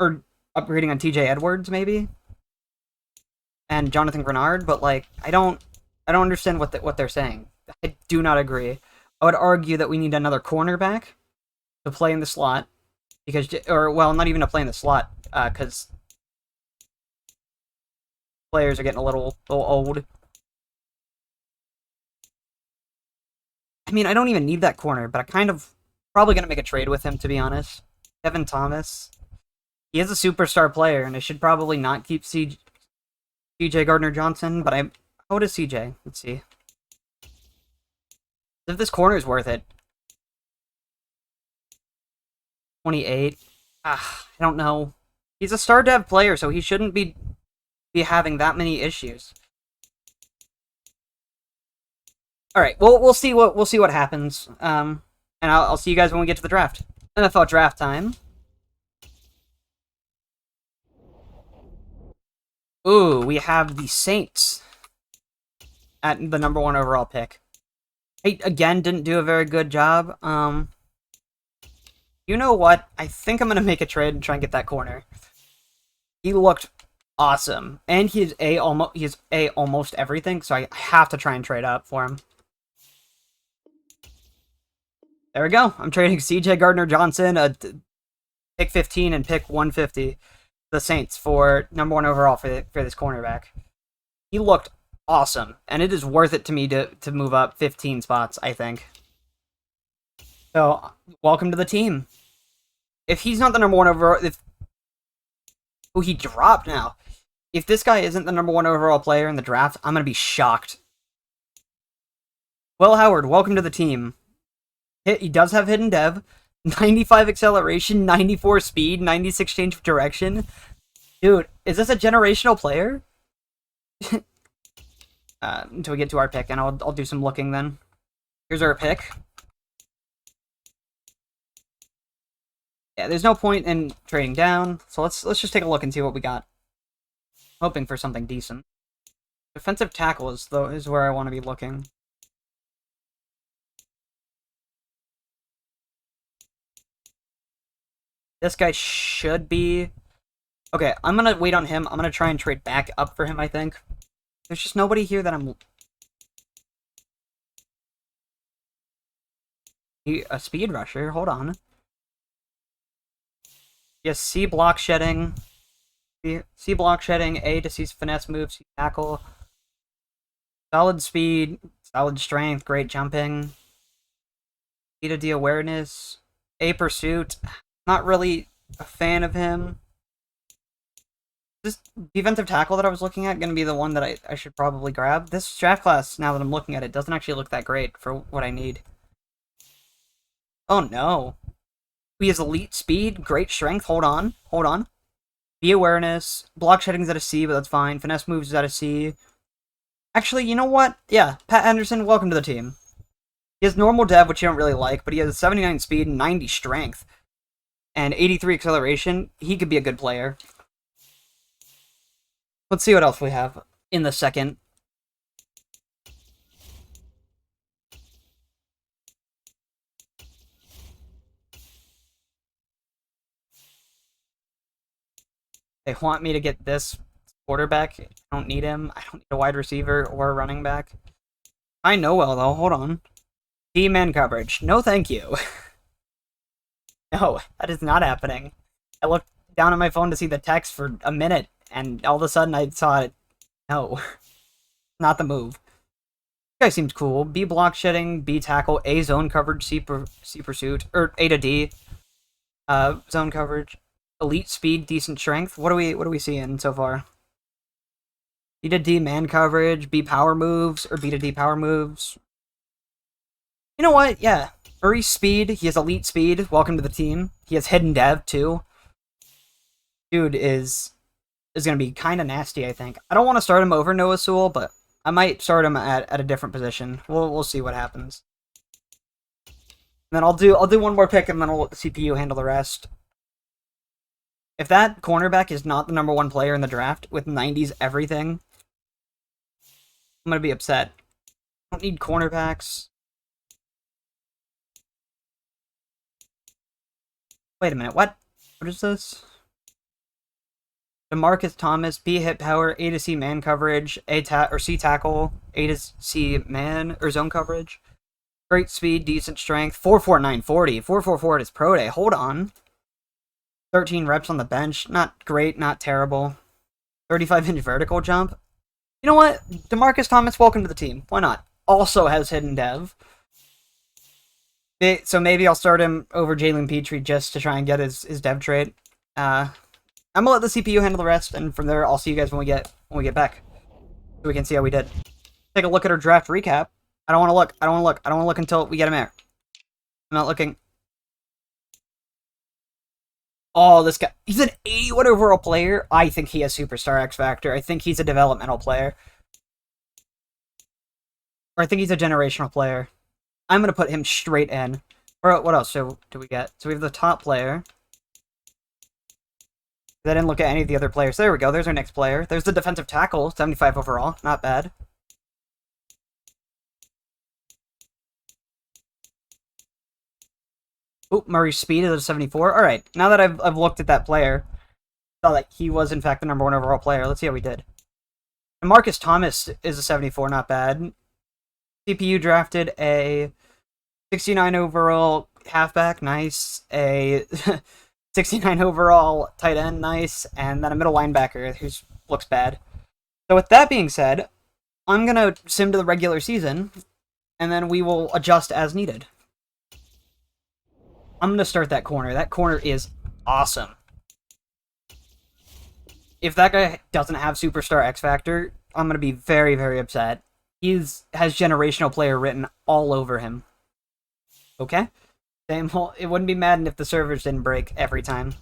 Speaker 1: or upgrading on TJ Edwards, maybe, and Jonathan Grenard. But like, I don't understand what they're saying. I do not agree. I would argue that we need another cornerback to play in the slot because, or well, not even to play in the slot because players are getting a little old. I mean, I don't even need that corner, but I kind of probably gonna make a trade with him to be honest. Kevin Thomas. He is a superstar player, and I should probably not keep CJ Gardner Johnson, but how old is CJ? Let's see. If this corner is worth it. 28. I don't know. He's a star dev player, so he shouldn't be having that many issues. All right, well we'll see what happens. And I'll see you guys when we get to the draft. NFL draft time. Ooh, we have the Saints at the #1 overall pick. I again didn't do a very good job. You know what? I think I'm gonna make a trade and try and get that corner. He looked awesome, and he's almost everything. So I have to try and trade up for him. There we go. I'm trading CJ Gardner Johnson, a pick 15 and pick 150, the Saints for #1 overall for this cornerback. He looked awesome, and it is worth it to me to move up 15 spots, I think. So, welcome to the team. If he's not the #1 overall, he dropped now. If this guy isn't the #1 overall player in the draft, I'm gonna be shocked. Will Howard, welcome to the team. He does have hidden dev, 95 acceleration, 94 speed, 96 change of direction. Dude, is this a generational player? Until we get to our pick, and I'll do some looking then. Here's our pick. Yeah, there's no point in trading down, so let's just take a look and see what we got. Hoping for something decent. Defensive tackle is where I want to be looking. This guy should be... Okay, I'm going to wait on him. I'm going to try and trade back up for him, I think. There's just nobody here that I'm... A speed rusher? Hold on. Yes, C block shedding. C block shedding, A to C finesse move, C tackle. Solid speed, solid strength, great jumping. B to D awareness, A pursuit. Not really a fan of him. This defensive tackle that I was looking at going to be the one that I should probably grab. This draft class, now that I'm looking at it, doesn't actually look that great for what I need. Oh no. He has elite speed, great strength. Hold on. B awareness. Block shedding's at a C, but that's fine. Finesse moves is at a C. Actually, you know what? Yeah, Pat Henderson, welcome to the team. He has normal dev, which you don't really like, but he has 79 speed and 90 strength. And 83 acceleration. He could be a good player. Let's see what else we have in the second. They want me to get this quarterback. I don't need him. I don't need a wide receiver or a running back. I know well, though. Hold on. D-man coverage. No, thank you. No, that is not happening. I looked down at my phone to see the text for a minute, and all of a sudden I saw it. No. Not the move. This guy seems cool. B block shedding, B tackle, A zone coverage, C pursuit, or A to D. Zone coverage. Elite speed, decent strength. What are we seeing so far? B to D man coverage, B power moves, or B to D power moves. You know what? Yeah. Murray's speed. He has elite speed. Welcome to the team. He has hidden dev too. Dude is going to be kind of nasty, I think. I don't want to start him over Noah Sewell, but I might start him at a different position. We'll see what happens. And then I'll do one more pick, and then I'll let the CPU handle the rest. If that cornerback is not the number one player in the draft with 90s everything, I'm going to be upset. I don't need cornerbacks. Wait a minute, what? What is this? DeMarcus Thomas, B hit power, A to C man coverage, C tackle, A to C man or zone coverage. Great speed, decent strength, 4.4940, 4.44 at his pro day. Hold on. 13 reps on the bench, not great, not terrible. 35-inch vertical jump. You know what? DeMarcus Thomas, welcome to the team. Why not? Also has hidden dev. So maybe I'll start him over Jalen Petrie just to try and get his dev trait. I'm gonna let the CPU handle the rest, and from there I'll see you guys when we get back, so we can see how we did. Take a look at our draft recap. I don't want to look. I don't want to look until we get him there. I'm not looking. Oh, this guy. He's an 81 overall player. I think he has superstar X Factor. I think he's a developmental player. Or I think he's a generational player. I'm going to put him straight in. Or what else do we get? So we have the top player. I didn't look at any of the other players. There we go. There's our next player. There's the defensive tackle. 75 overall. Not bad. Oh, Murray's speed is a 74. All right. Now that I've looked at that player, I saw that he was in fact the number one overall player. Let's see how we did. And Marcus Thomas is a 74. Not bad. CPU drafted a 69 overall halfback. Nice. A 69 overall tight end. Nice. And then a middle linebacker who looks bad. So with that being said, I'm going to sim to the regular season, and then we will adjust as needed. I'm going to start that corner. That corner is awesome. If that guy doesn't have Superstar X Factor, I'm going to be very, very upset. He has generational player written all over him. Okay? Same whole, it wouldn't be Madden if the servers didn't break every time.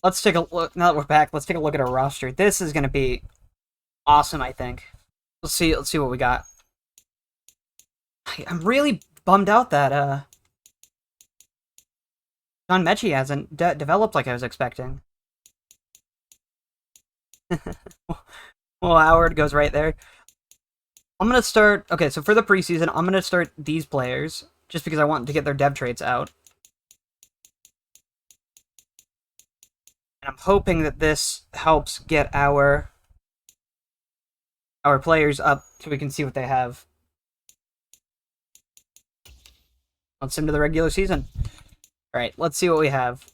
Speaker 1: Let's take a look. Now that we're back, let's take a look at our roster. This is going to be awesome, I think. Let's see what we got. I'm really bummed out that John Mechie hasn't developed like I was expecting. Well, Howard goes right there. I'm gonna start. Okay, so for the preseason, I'm gonna start these players just because I want to get their dev traits out. And I'm hoping that this helps get our players up so we can see what they have. Let's into the regular season. All right, let's see what we have.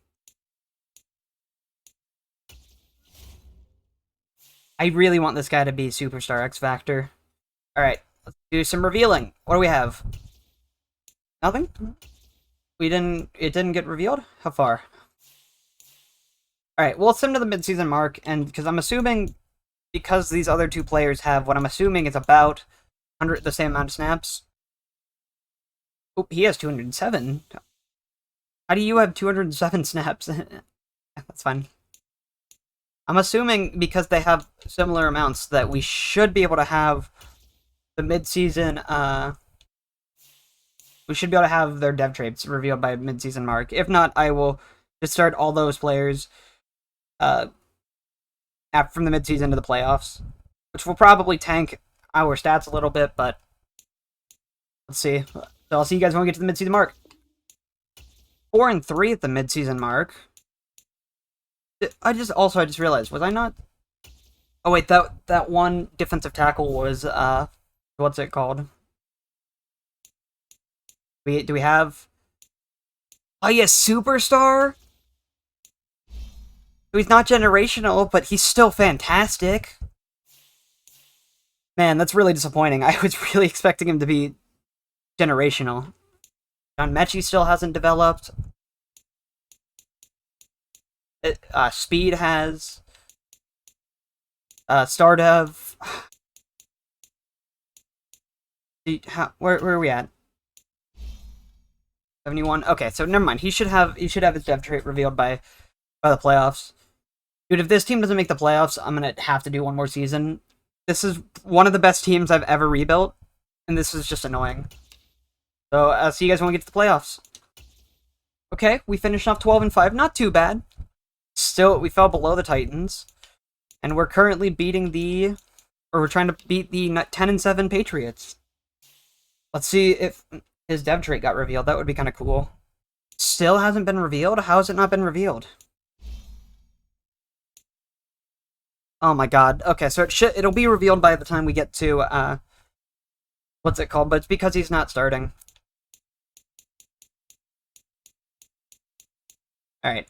Speaker 1: I really want this guy to be Superstar X Factor. All right, let's do some revealing. What do we have? Nothing? It didn't get revealed? How far? All right, we'll send to the midseason mark, and because I'm assuming, because these other two players have what I'm assuming is about 100 the same amount of snaps. Oh, he has 207. How do you have 207 snaps? That's fine. I'm assuming because they have similar amounts that we should be able to have the midseason. We should be able to have their dev traits revealed by midseason mark. If not, I will just start all those players from the midseason to the playoffs, which will probably tank our stats a little bit, but let's see. So I'll see you guys when we get to the midseason mark. 4-3 at the midseason mark. I just realized, was I not? Oh wait, that one defensive tackle was what's it called? Do we have? Oh yes, Superstar. He's not generational, but he's still fantastic. Man, that's really disappointing. I was really expecting him to be generational. John Mechie still hasn't developed. Speed has. Stardev. Where are we at? 71. Okay, so never mind. He should have his dev trait revealed by the playoffs. Dude, if this team doesn't make the playoffs, I'm gonna have to do one more season. This is one of the best teams I've ever rebuilt, and this is just annoying. So I'll see you guys when we get to the playoffs. Okay, we finished off 12-5. Not too bad. Still, we fell below the Titans, and we're currently we're trying to beat the 10-7 Patriots. Let's see if his dev trait got revealed. That would be kind of cool. Still hasn't been revealed? How has it not been revealed? Oh my god. Okay, so it'll be revealed by the time we get to, what's it called? But it's because he's not starting. Alright,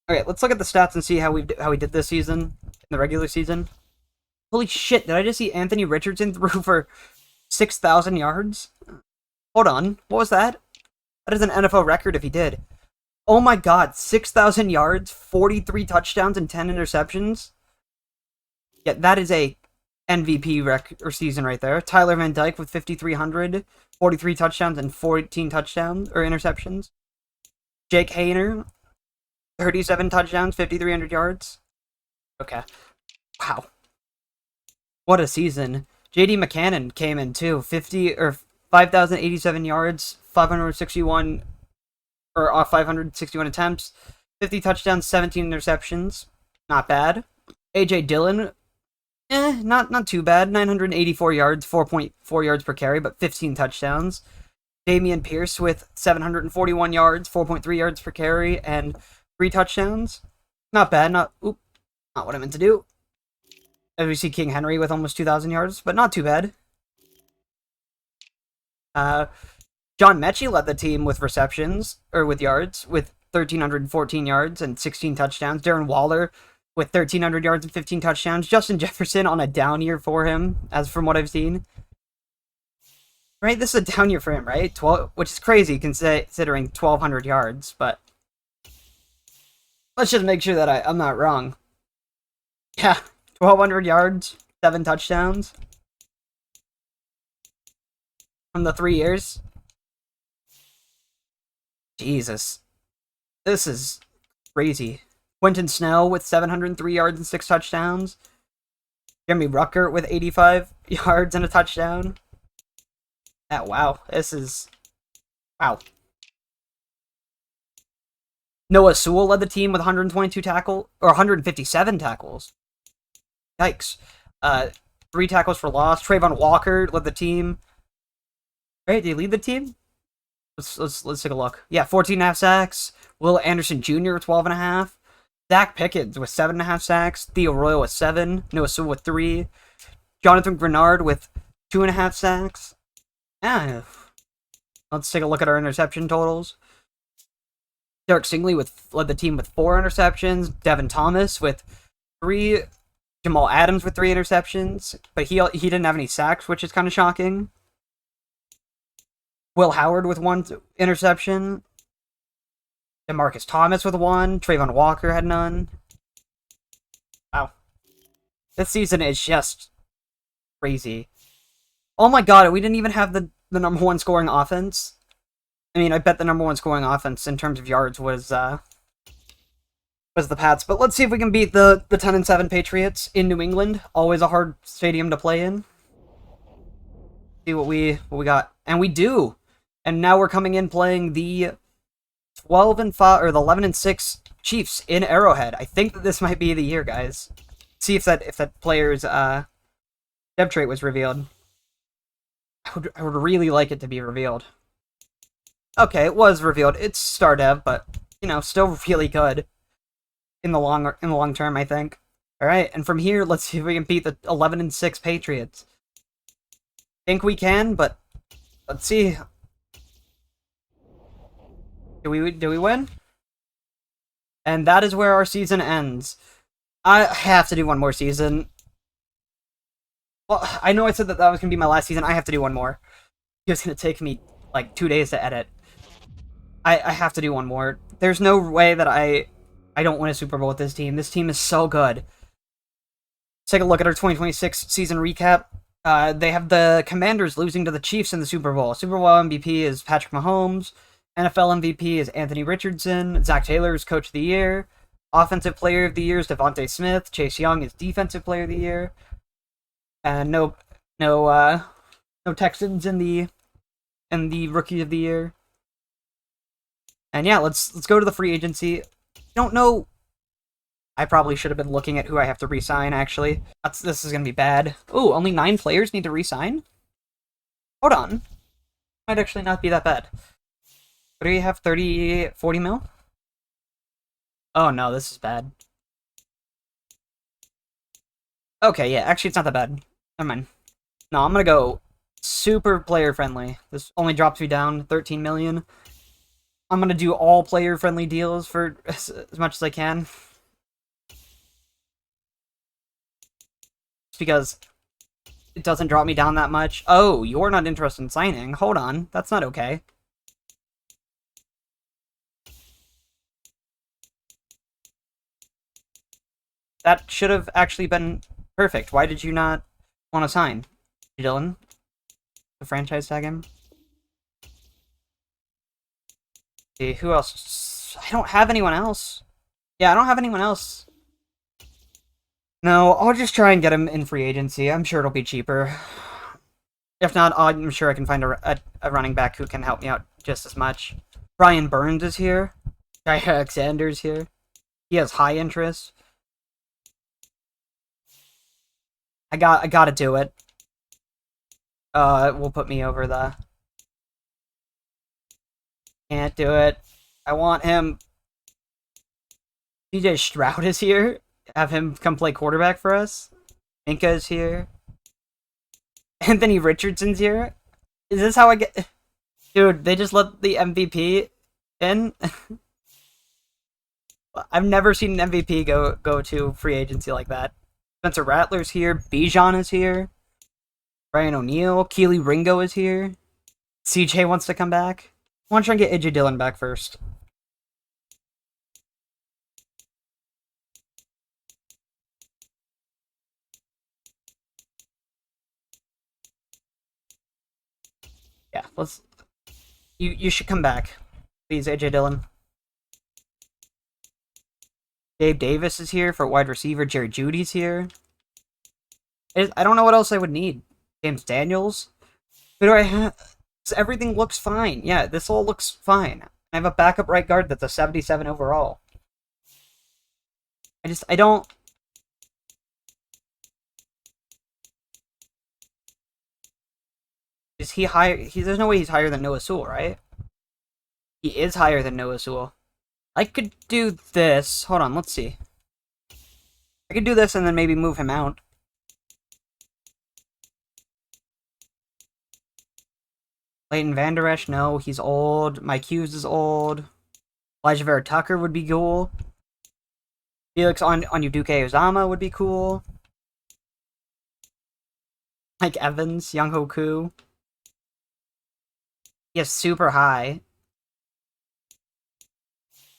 Speaker 1: okay, let's look at the stats and see how we did this season, in the regular season. Holy shit, did I just see Anthony Richardson threw for 6,000 yards? Hold on, what was that? That is an NFL record if he did. Oh my god, 6,000 yards, 43 touchdowns, and 10 interceptions? Yeah, that is a MVP season right there. Tyler Van Dyke with 5,300, 43 touchdowns, and 14 touchdowns, or interceptions. Jake Hayner, 37 touchdowns, 5,300 yards. Okay. Wow. What a season. J.D. McCannon came in too. 5,087 yards, 561 attempts, 50 touchdowns, 17 interceptions. Not bad. A.J. Dillon, not too bad. 984 yards, 4.4 yards per carry, but 15 touchdowns. Damian Pierce with 741 yards, 4.3 yards per carry, and 3 touchdowns. Not bad. Not what I meant to do. As we see King Henry with almost 2,000 yards, but not too bad. John Mechie led the team with receptions, or with yards, with 1,314 yards and 16 touchdowns. Darren Waller with 1,300 yards and 15 touchdowns. Justin Jefferson on a down year for him, as from what I've seen. Right, this is a down year for him, right? Which is crazy considering 1,200 yards, but let's just make sure that I'm not wrong. Yeah, 1,200 yards, 7 touchdowns from the 3 years. Jesus, this is crazy. Quentin Snell with 703 yards and 6 touchdowns. Jeremy Rucker with 85 yards and a touchdown. Yeah, wow. This is... Wow. Noah Sewell led the team with 122 tackle or 157 tackles. Yikes. Uh, 3 tackles for loss. Trayvon Walker led the team. Right, did he lead the team? Let's take a look. Yeah, 14.5 sacks. Will Anderson Jr. with 12.5. Zach Pickens with 7.5 sacks. Theo Royal with 7. Noah Sewell with 3. Jonathan Grenard with 2.5 sacks. Yeah. Let's take a look at our interception totals. Derek Stingley led the team with 4 interceptions. Devin Thomas with 3. Jamal Adams with 3 interceptions. But he didn't have any sacks, which is kind of shocking. Will Howard with 1 interception. DeMarcus Thomas with 1. Trayvon Walker had none. Wow. This season is just crazy. Oh my god, we didn't even have the number 1 scoring offense. I mean, I bet the number 1 scoring offense in terms of yards was the Pats. But let's see if we can beat the 10-7 Patriots in New England. Always a hard stadium to play in. See what we got. And we do. And now we're coming in playing the 12-5 or the 11-6 Chiefs in Arrowhead. I think that this might be the year, guys. See if that player's dev trait was revealed. I would really like it to be revealed. Okay, it was revealed. It's star dev, but you know, still really good in the long term, I think. All right, and from here, let's see if we can beat the 11-6 Patriots. Think we can, but let's see. Do we win? And that is where our season ends. I have to do one more season. Well, I know I said that was going to be my last season. I have to do one more. It's going to take me, like, 2 days to edit. I have to do one more. There's no way that I don't win a Super Bowl with this team. This team is so good. Let's take a look at our 2026 season recap. They have the Commanders losing to the Chiefs in the Super Bowl. Super Bowl MVP is Patrick Mahomes. NFL MVP is Anthony Richardson. Zach Taylor is Coach of the Year. Offensive Player of the Year is Devontae Smith. Chase Young is Defensive Player of the Year. And no Texans in the Rookie of the Year. And yeah, let's go to the free agency. Don't know. I probably should have been looking at who I have to re-sign, actually. This is gonna be bad. Ooh, only 9 players need to re-sign? Hold on. Might actually not be that bad. What do you have? 30, 40 mil? Oh no, this is bad. Okay, yeah, actually it's not that bad. Never mind. No, I'm gonna go super player friendly. This only drops me down 13 million. I'm gonna do all player friendly deals for as much as I can. Just because it doesn't drop me down that much. Oh, you're not interested in signing. Hold on, that's not okay. That should have actually been perfect. Why did you not want to sign? Dylan? The franchise tag him? See, who else? I don't have anyone else. Yeah, I don't have anyone else. No, I'll just try and get him in free agency. I'm sure it'll be cheaper. If not, I'm sure I can find a running back who can help me out just as much. Brian Burns is here. Guy Alexander's here. He has high interest. I gotta do it. It will put me over the... Can't do it. I want him. DJ Stroud is here. Have him come play quarterback for us. Minka is here. Anthony Richardson's here. Is this how I get... Dude, they just let the MVP in? I've never seen an MVP go to free agency like that. Spencer Rattler's here. Bijan is here. Brian O'Neill. Keely Ringo is here. CJ wants to come back. I want to try and get AJ Dillon back first. Yeah, let's... You should come back. Please, AJ Dillon. Dave Davis is here for wide receiver. Jerry Jeudy's here. I don't know what else I would need. James Daniels. Who do I have? Everything looks fine. Yeah, this all looks fine. I have a backup right guard that's a 77 overall. I don't... Is he higher? There's no way he's higher than Noah Sewell, right? He is higher than Noah Sewell. I could do this. Hold on, let's see. I could do this and then maybe move him out. Leighton Vander Esch, no, he's old. Mike Hughes is old. Elijah Vera Tucker would be cool. Felix Onyuduke Ozama would be cool. Mike Evans, Young Hoku. He is super high.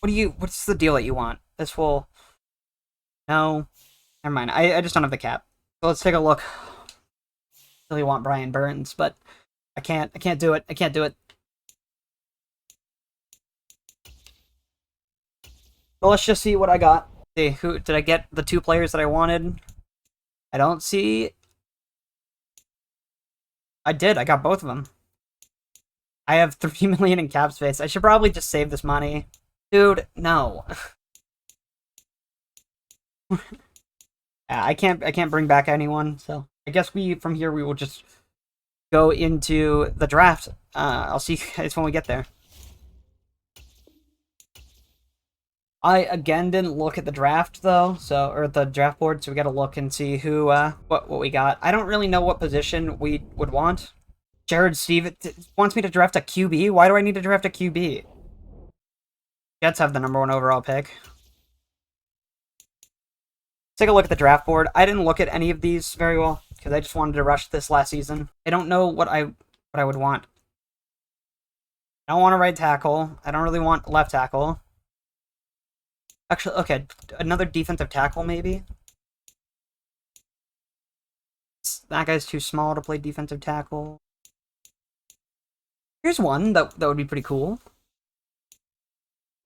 Speaker 1: What's the deal that you want? This will... No. Never mind. I just don't have the cap. So let's take a look. I really want Brian Burns, but I can't do it. I can't do it. Well, let's just see what I got. See, who did I get the 2 players that I wanted? I don't see... I did. I got both of them. I have 3 million in cap space. I should probably just save this money. Dude, no. I can't bring back anyone, so I guess from here we will just go into the draft. I'll see you guys when we get there. I again didn't look at the draft though, or the draft board, so we gotta look and see who what we got. I don't really know what position we would want. Jared Steve wants me to draft a QB. Why do I need to draft a QB? Jets have the #1 overall pick. Take a look at the draft board. I didn't look at any of these very well because I just wanted to rush this last season. I don't know what I would want. I don't want a right tackle. I don't really want left tackle. Actually, okay, another defensive tackle maybe. That guy's too small to play defensive tackle. Here's one that would be pretty cool.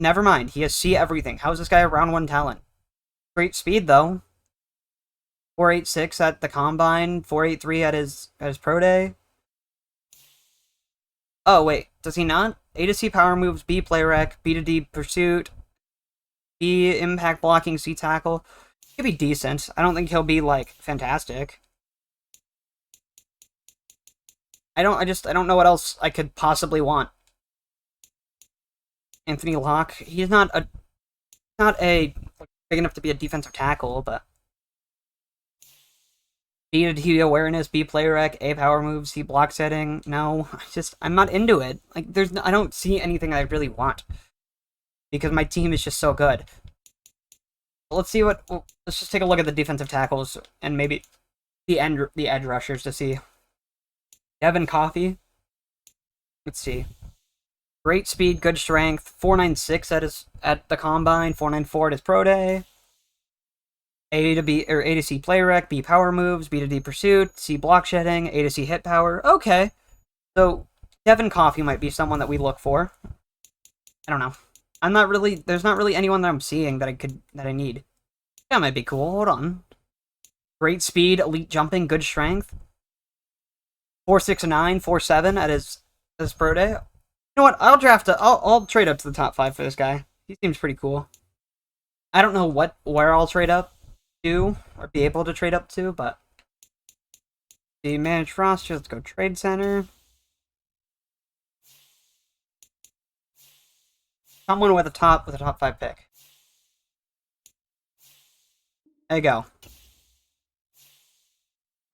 Speaker 1: Never mind. He has see everything. How is this guy a round 1 talent? Great speed though. 4.86 at the combine, 4.83 at his pro day. Oh wait, does he not? A to C power moves, B play rec, B to D pursuit, B impact blocking, C tackle. He'll be decent. I don't think he'll be like fantastic. I don't know what else I could possibly want. Anthony Locke, he's not a big enough to be a defensive tackle, but B to D awareness, B play rec, A power moves, C block setting. No, I'm not into it. Like I don't see anything I really want because my team is just so good. Let's see let's just take a look at the defensive tackles and maybe the edge rushers to see. Devin Coffey. Let's see. Great speed, good strength. 4.96 at the combine. 4.94 at his pro day. A to C play rec, B power moves, B to D pursuit, C block shedding, A to C hit power. Okay, so Devin Coffey might be someone that we look for. I don't know. There's not really anyone that I'm seeing that I need. That might be cool. Hold on. Great speed, elite jumping, good strength. 4.69, 4.7 at his pro day. You know what? I'll trade up to the top 5 for this guy. He seems pretty cool. I don't know where I'll trade up to or be able to trade up to, but the managed roster. Let's go trade center. Someone with a top 5 pick. There you go.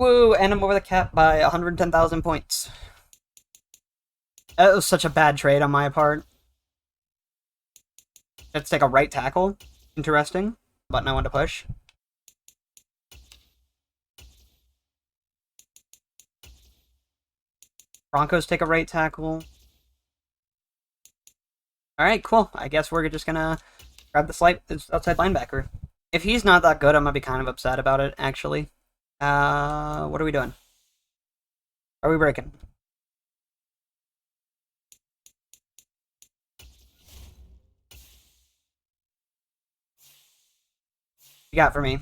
Speaker 1: Woo! And I'm over the cap by 110,000 points. That was such a bad trade on my part. Let's take a right tackle. Interesting. Button I want to push. Broncos take a right tackle. Alright, cool. I guess we're just gonna grab the outside linebacker. If he's not that good, I'm gonna be kind of upset about it, actually. What are we doing? Are we breaking? You got for me?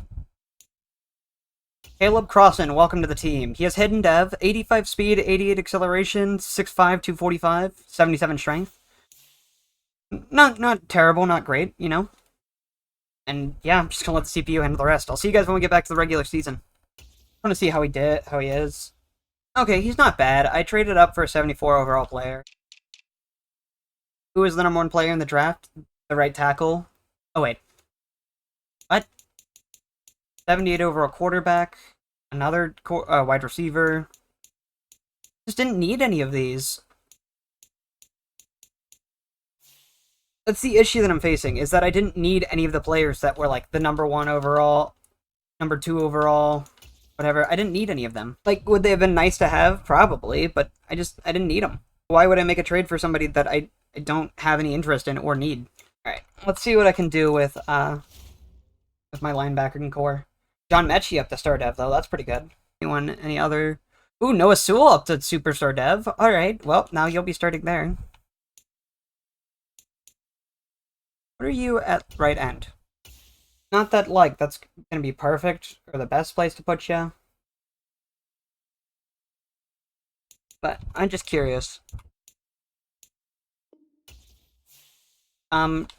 Speaker 1: Caleb Crossan, welcome to the team. He has hidden dev, 85 speed, 88 acceleration, 6'5", 245, 77 strength. Not terrible, not great, you know? And yeah, I'm just gonna let the CPU handle the rest. I'll see you guys when we get back to the regular season. I want to see how he is. Okay, he's not bad. I traded up for a 74 overall player. Who is the number 1 player in the draft? The right tackle. Oh, wait. What? 78 overall quarterback. Another wide receiver. Just didn't need any of these. That's the issue that I'm facing, is that I didn't need any of the players that were, like, the number 1 overall, number 2 overall, whatever. I didn't need any of them. Like, would they have been nice to have? Probably, but I didn't need them. Why would I make a trade for somebody that I don't have any interest in or need? Alright, let's see what I can do with my linebacker core. John Mechie up to star dev, though. That's pretty good. Any other? Ooh, Noah Sewell up to superstar dev. Alright, well, now you'll be starting there. What are you at right end? Not that, like, that's gonna be perfect or the best place to put you. But I'm just curious.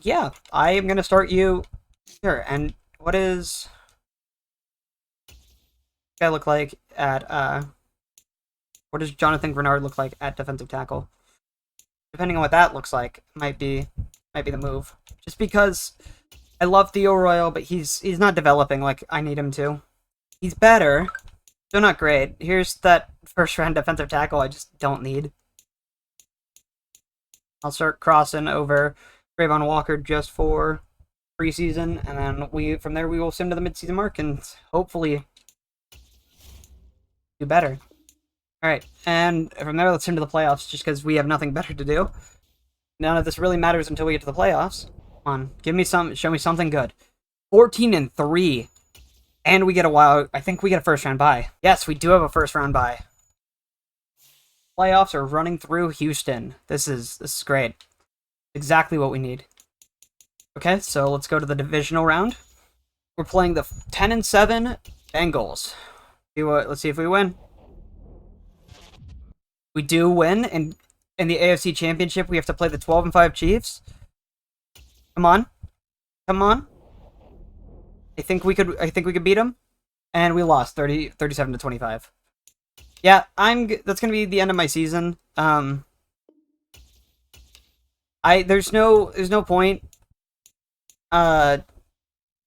Speaker 1: Yeah, I am gonna start you here. And what does guy look like at, what does Jonathan Grenard look like at defensive tackle? Depending on what that looks like, might be the move. Just because I love Theo Royal, but he's not developing like I need him to. He's better, still not great. Here's that first-round defensive tackle I just don't need. I'll start crossing over Trayvon Walker just for preseason, and then from there we will sim to the midseason mark and hopefully do better. Alright, and from there let's sim to the playoffs just because we have nothing better to do. None of this really matters until we get to the playoffs. Come on, show me something good. 14-3. And we get I think we get a first round bye. Yes, we do have a first round bye. Playoffs are running through Houston. This is great. Exactly what we need. Okay, so let's go to the divisional round. We're playing the 10-7 Bengals. Let's see if we win. We do win, and in the AFC Championship, we have to play the 12-5 Chiefs. Come on. Come on. I think we could beat them. And we lost 37-25. Yeah, that's going to be the end of my season. There's no point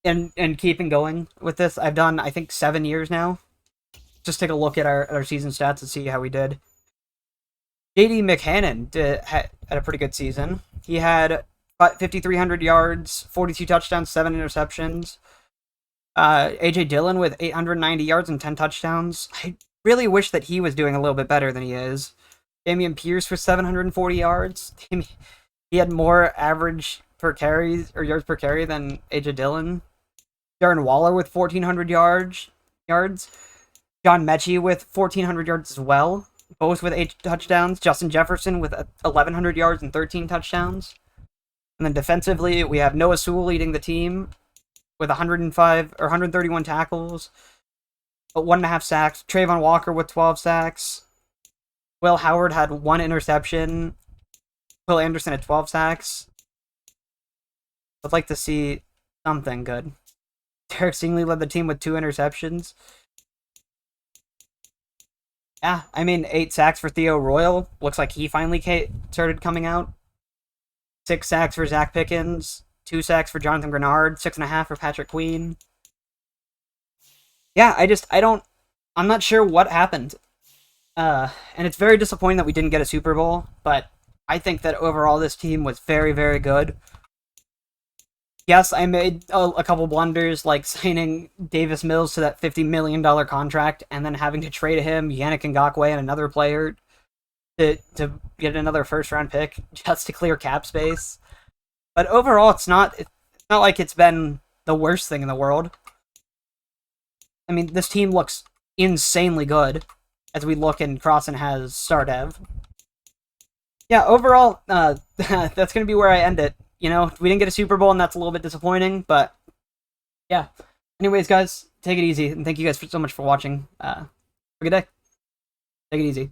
Speaker 1: in keeping going with this. I've done, I think, 7 years now. Just take a look at our season stats and see how we did. J.D. McHannon had a pretty good season. He had 5,300 yards, 42 touchdowns, 7 interceptions. A.J. Dillon with 890 yards and 10 touchdowns. I really wish that he was doing a little bit better than he is. Damian Pierce with 740 yards. He had more average per carry or yards per carry than A.J. Dillon. Darren Waller with 1,400 yards. John Mechie with 1,400 yards as well, both with 8 touchdowns. Justin Jefferson with 1,100 yards and 13 touchdowns. And then defensively, we have Noah Sewell leading the team with 131 tackles, but 1.5 sacks. Trayvon Walker with 12 sacks. Will Howard had 1 interception. Will Anderson had 12 sacks. I'd like to see something good. Derek Stingley led the team with 2 interceptions. Yeah, I mean, 8 sacks for Theo Royal. Looks like he finally started coming out. 6 sacks for Zach Pickens. 2 sacks for Jonathan Grenard, 6.5 for Patrick Queen. Yeah, I'm not sure what happened. And it's very disappointing that we didn't get a Super Bowl, but I think that overall this team was very, very good. Yes, I made a couple blunders, like signing Davis Mills to that $50 million contract, and then having to trade him, Yannick Ngakoue, and another player to get another first-round pick just to clear cap space. But overall, it's not like it's been the worst thing in the world. I mean, this team looks insanely good as we look and Crossan has star dev. Yeah, overall, that's going to be where I end it. You know, we didn't get a Super Bowl, and that's a little bit disappointing, but yeah. Anyways, guys, take it easy, and thank you guys so much for watching. Have a good day. Take it easy.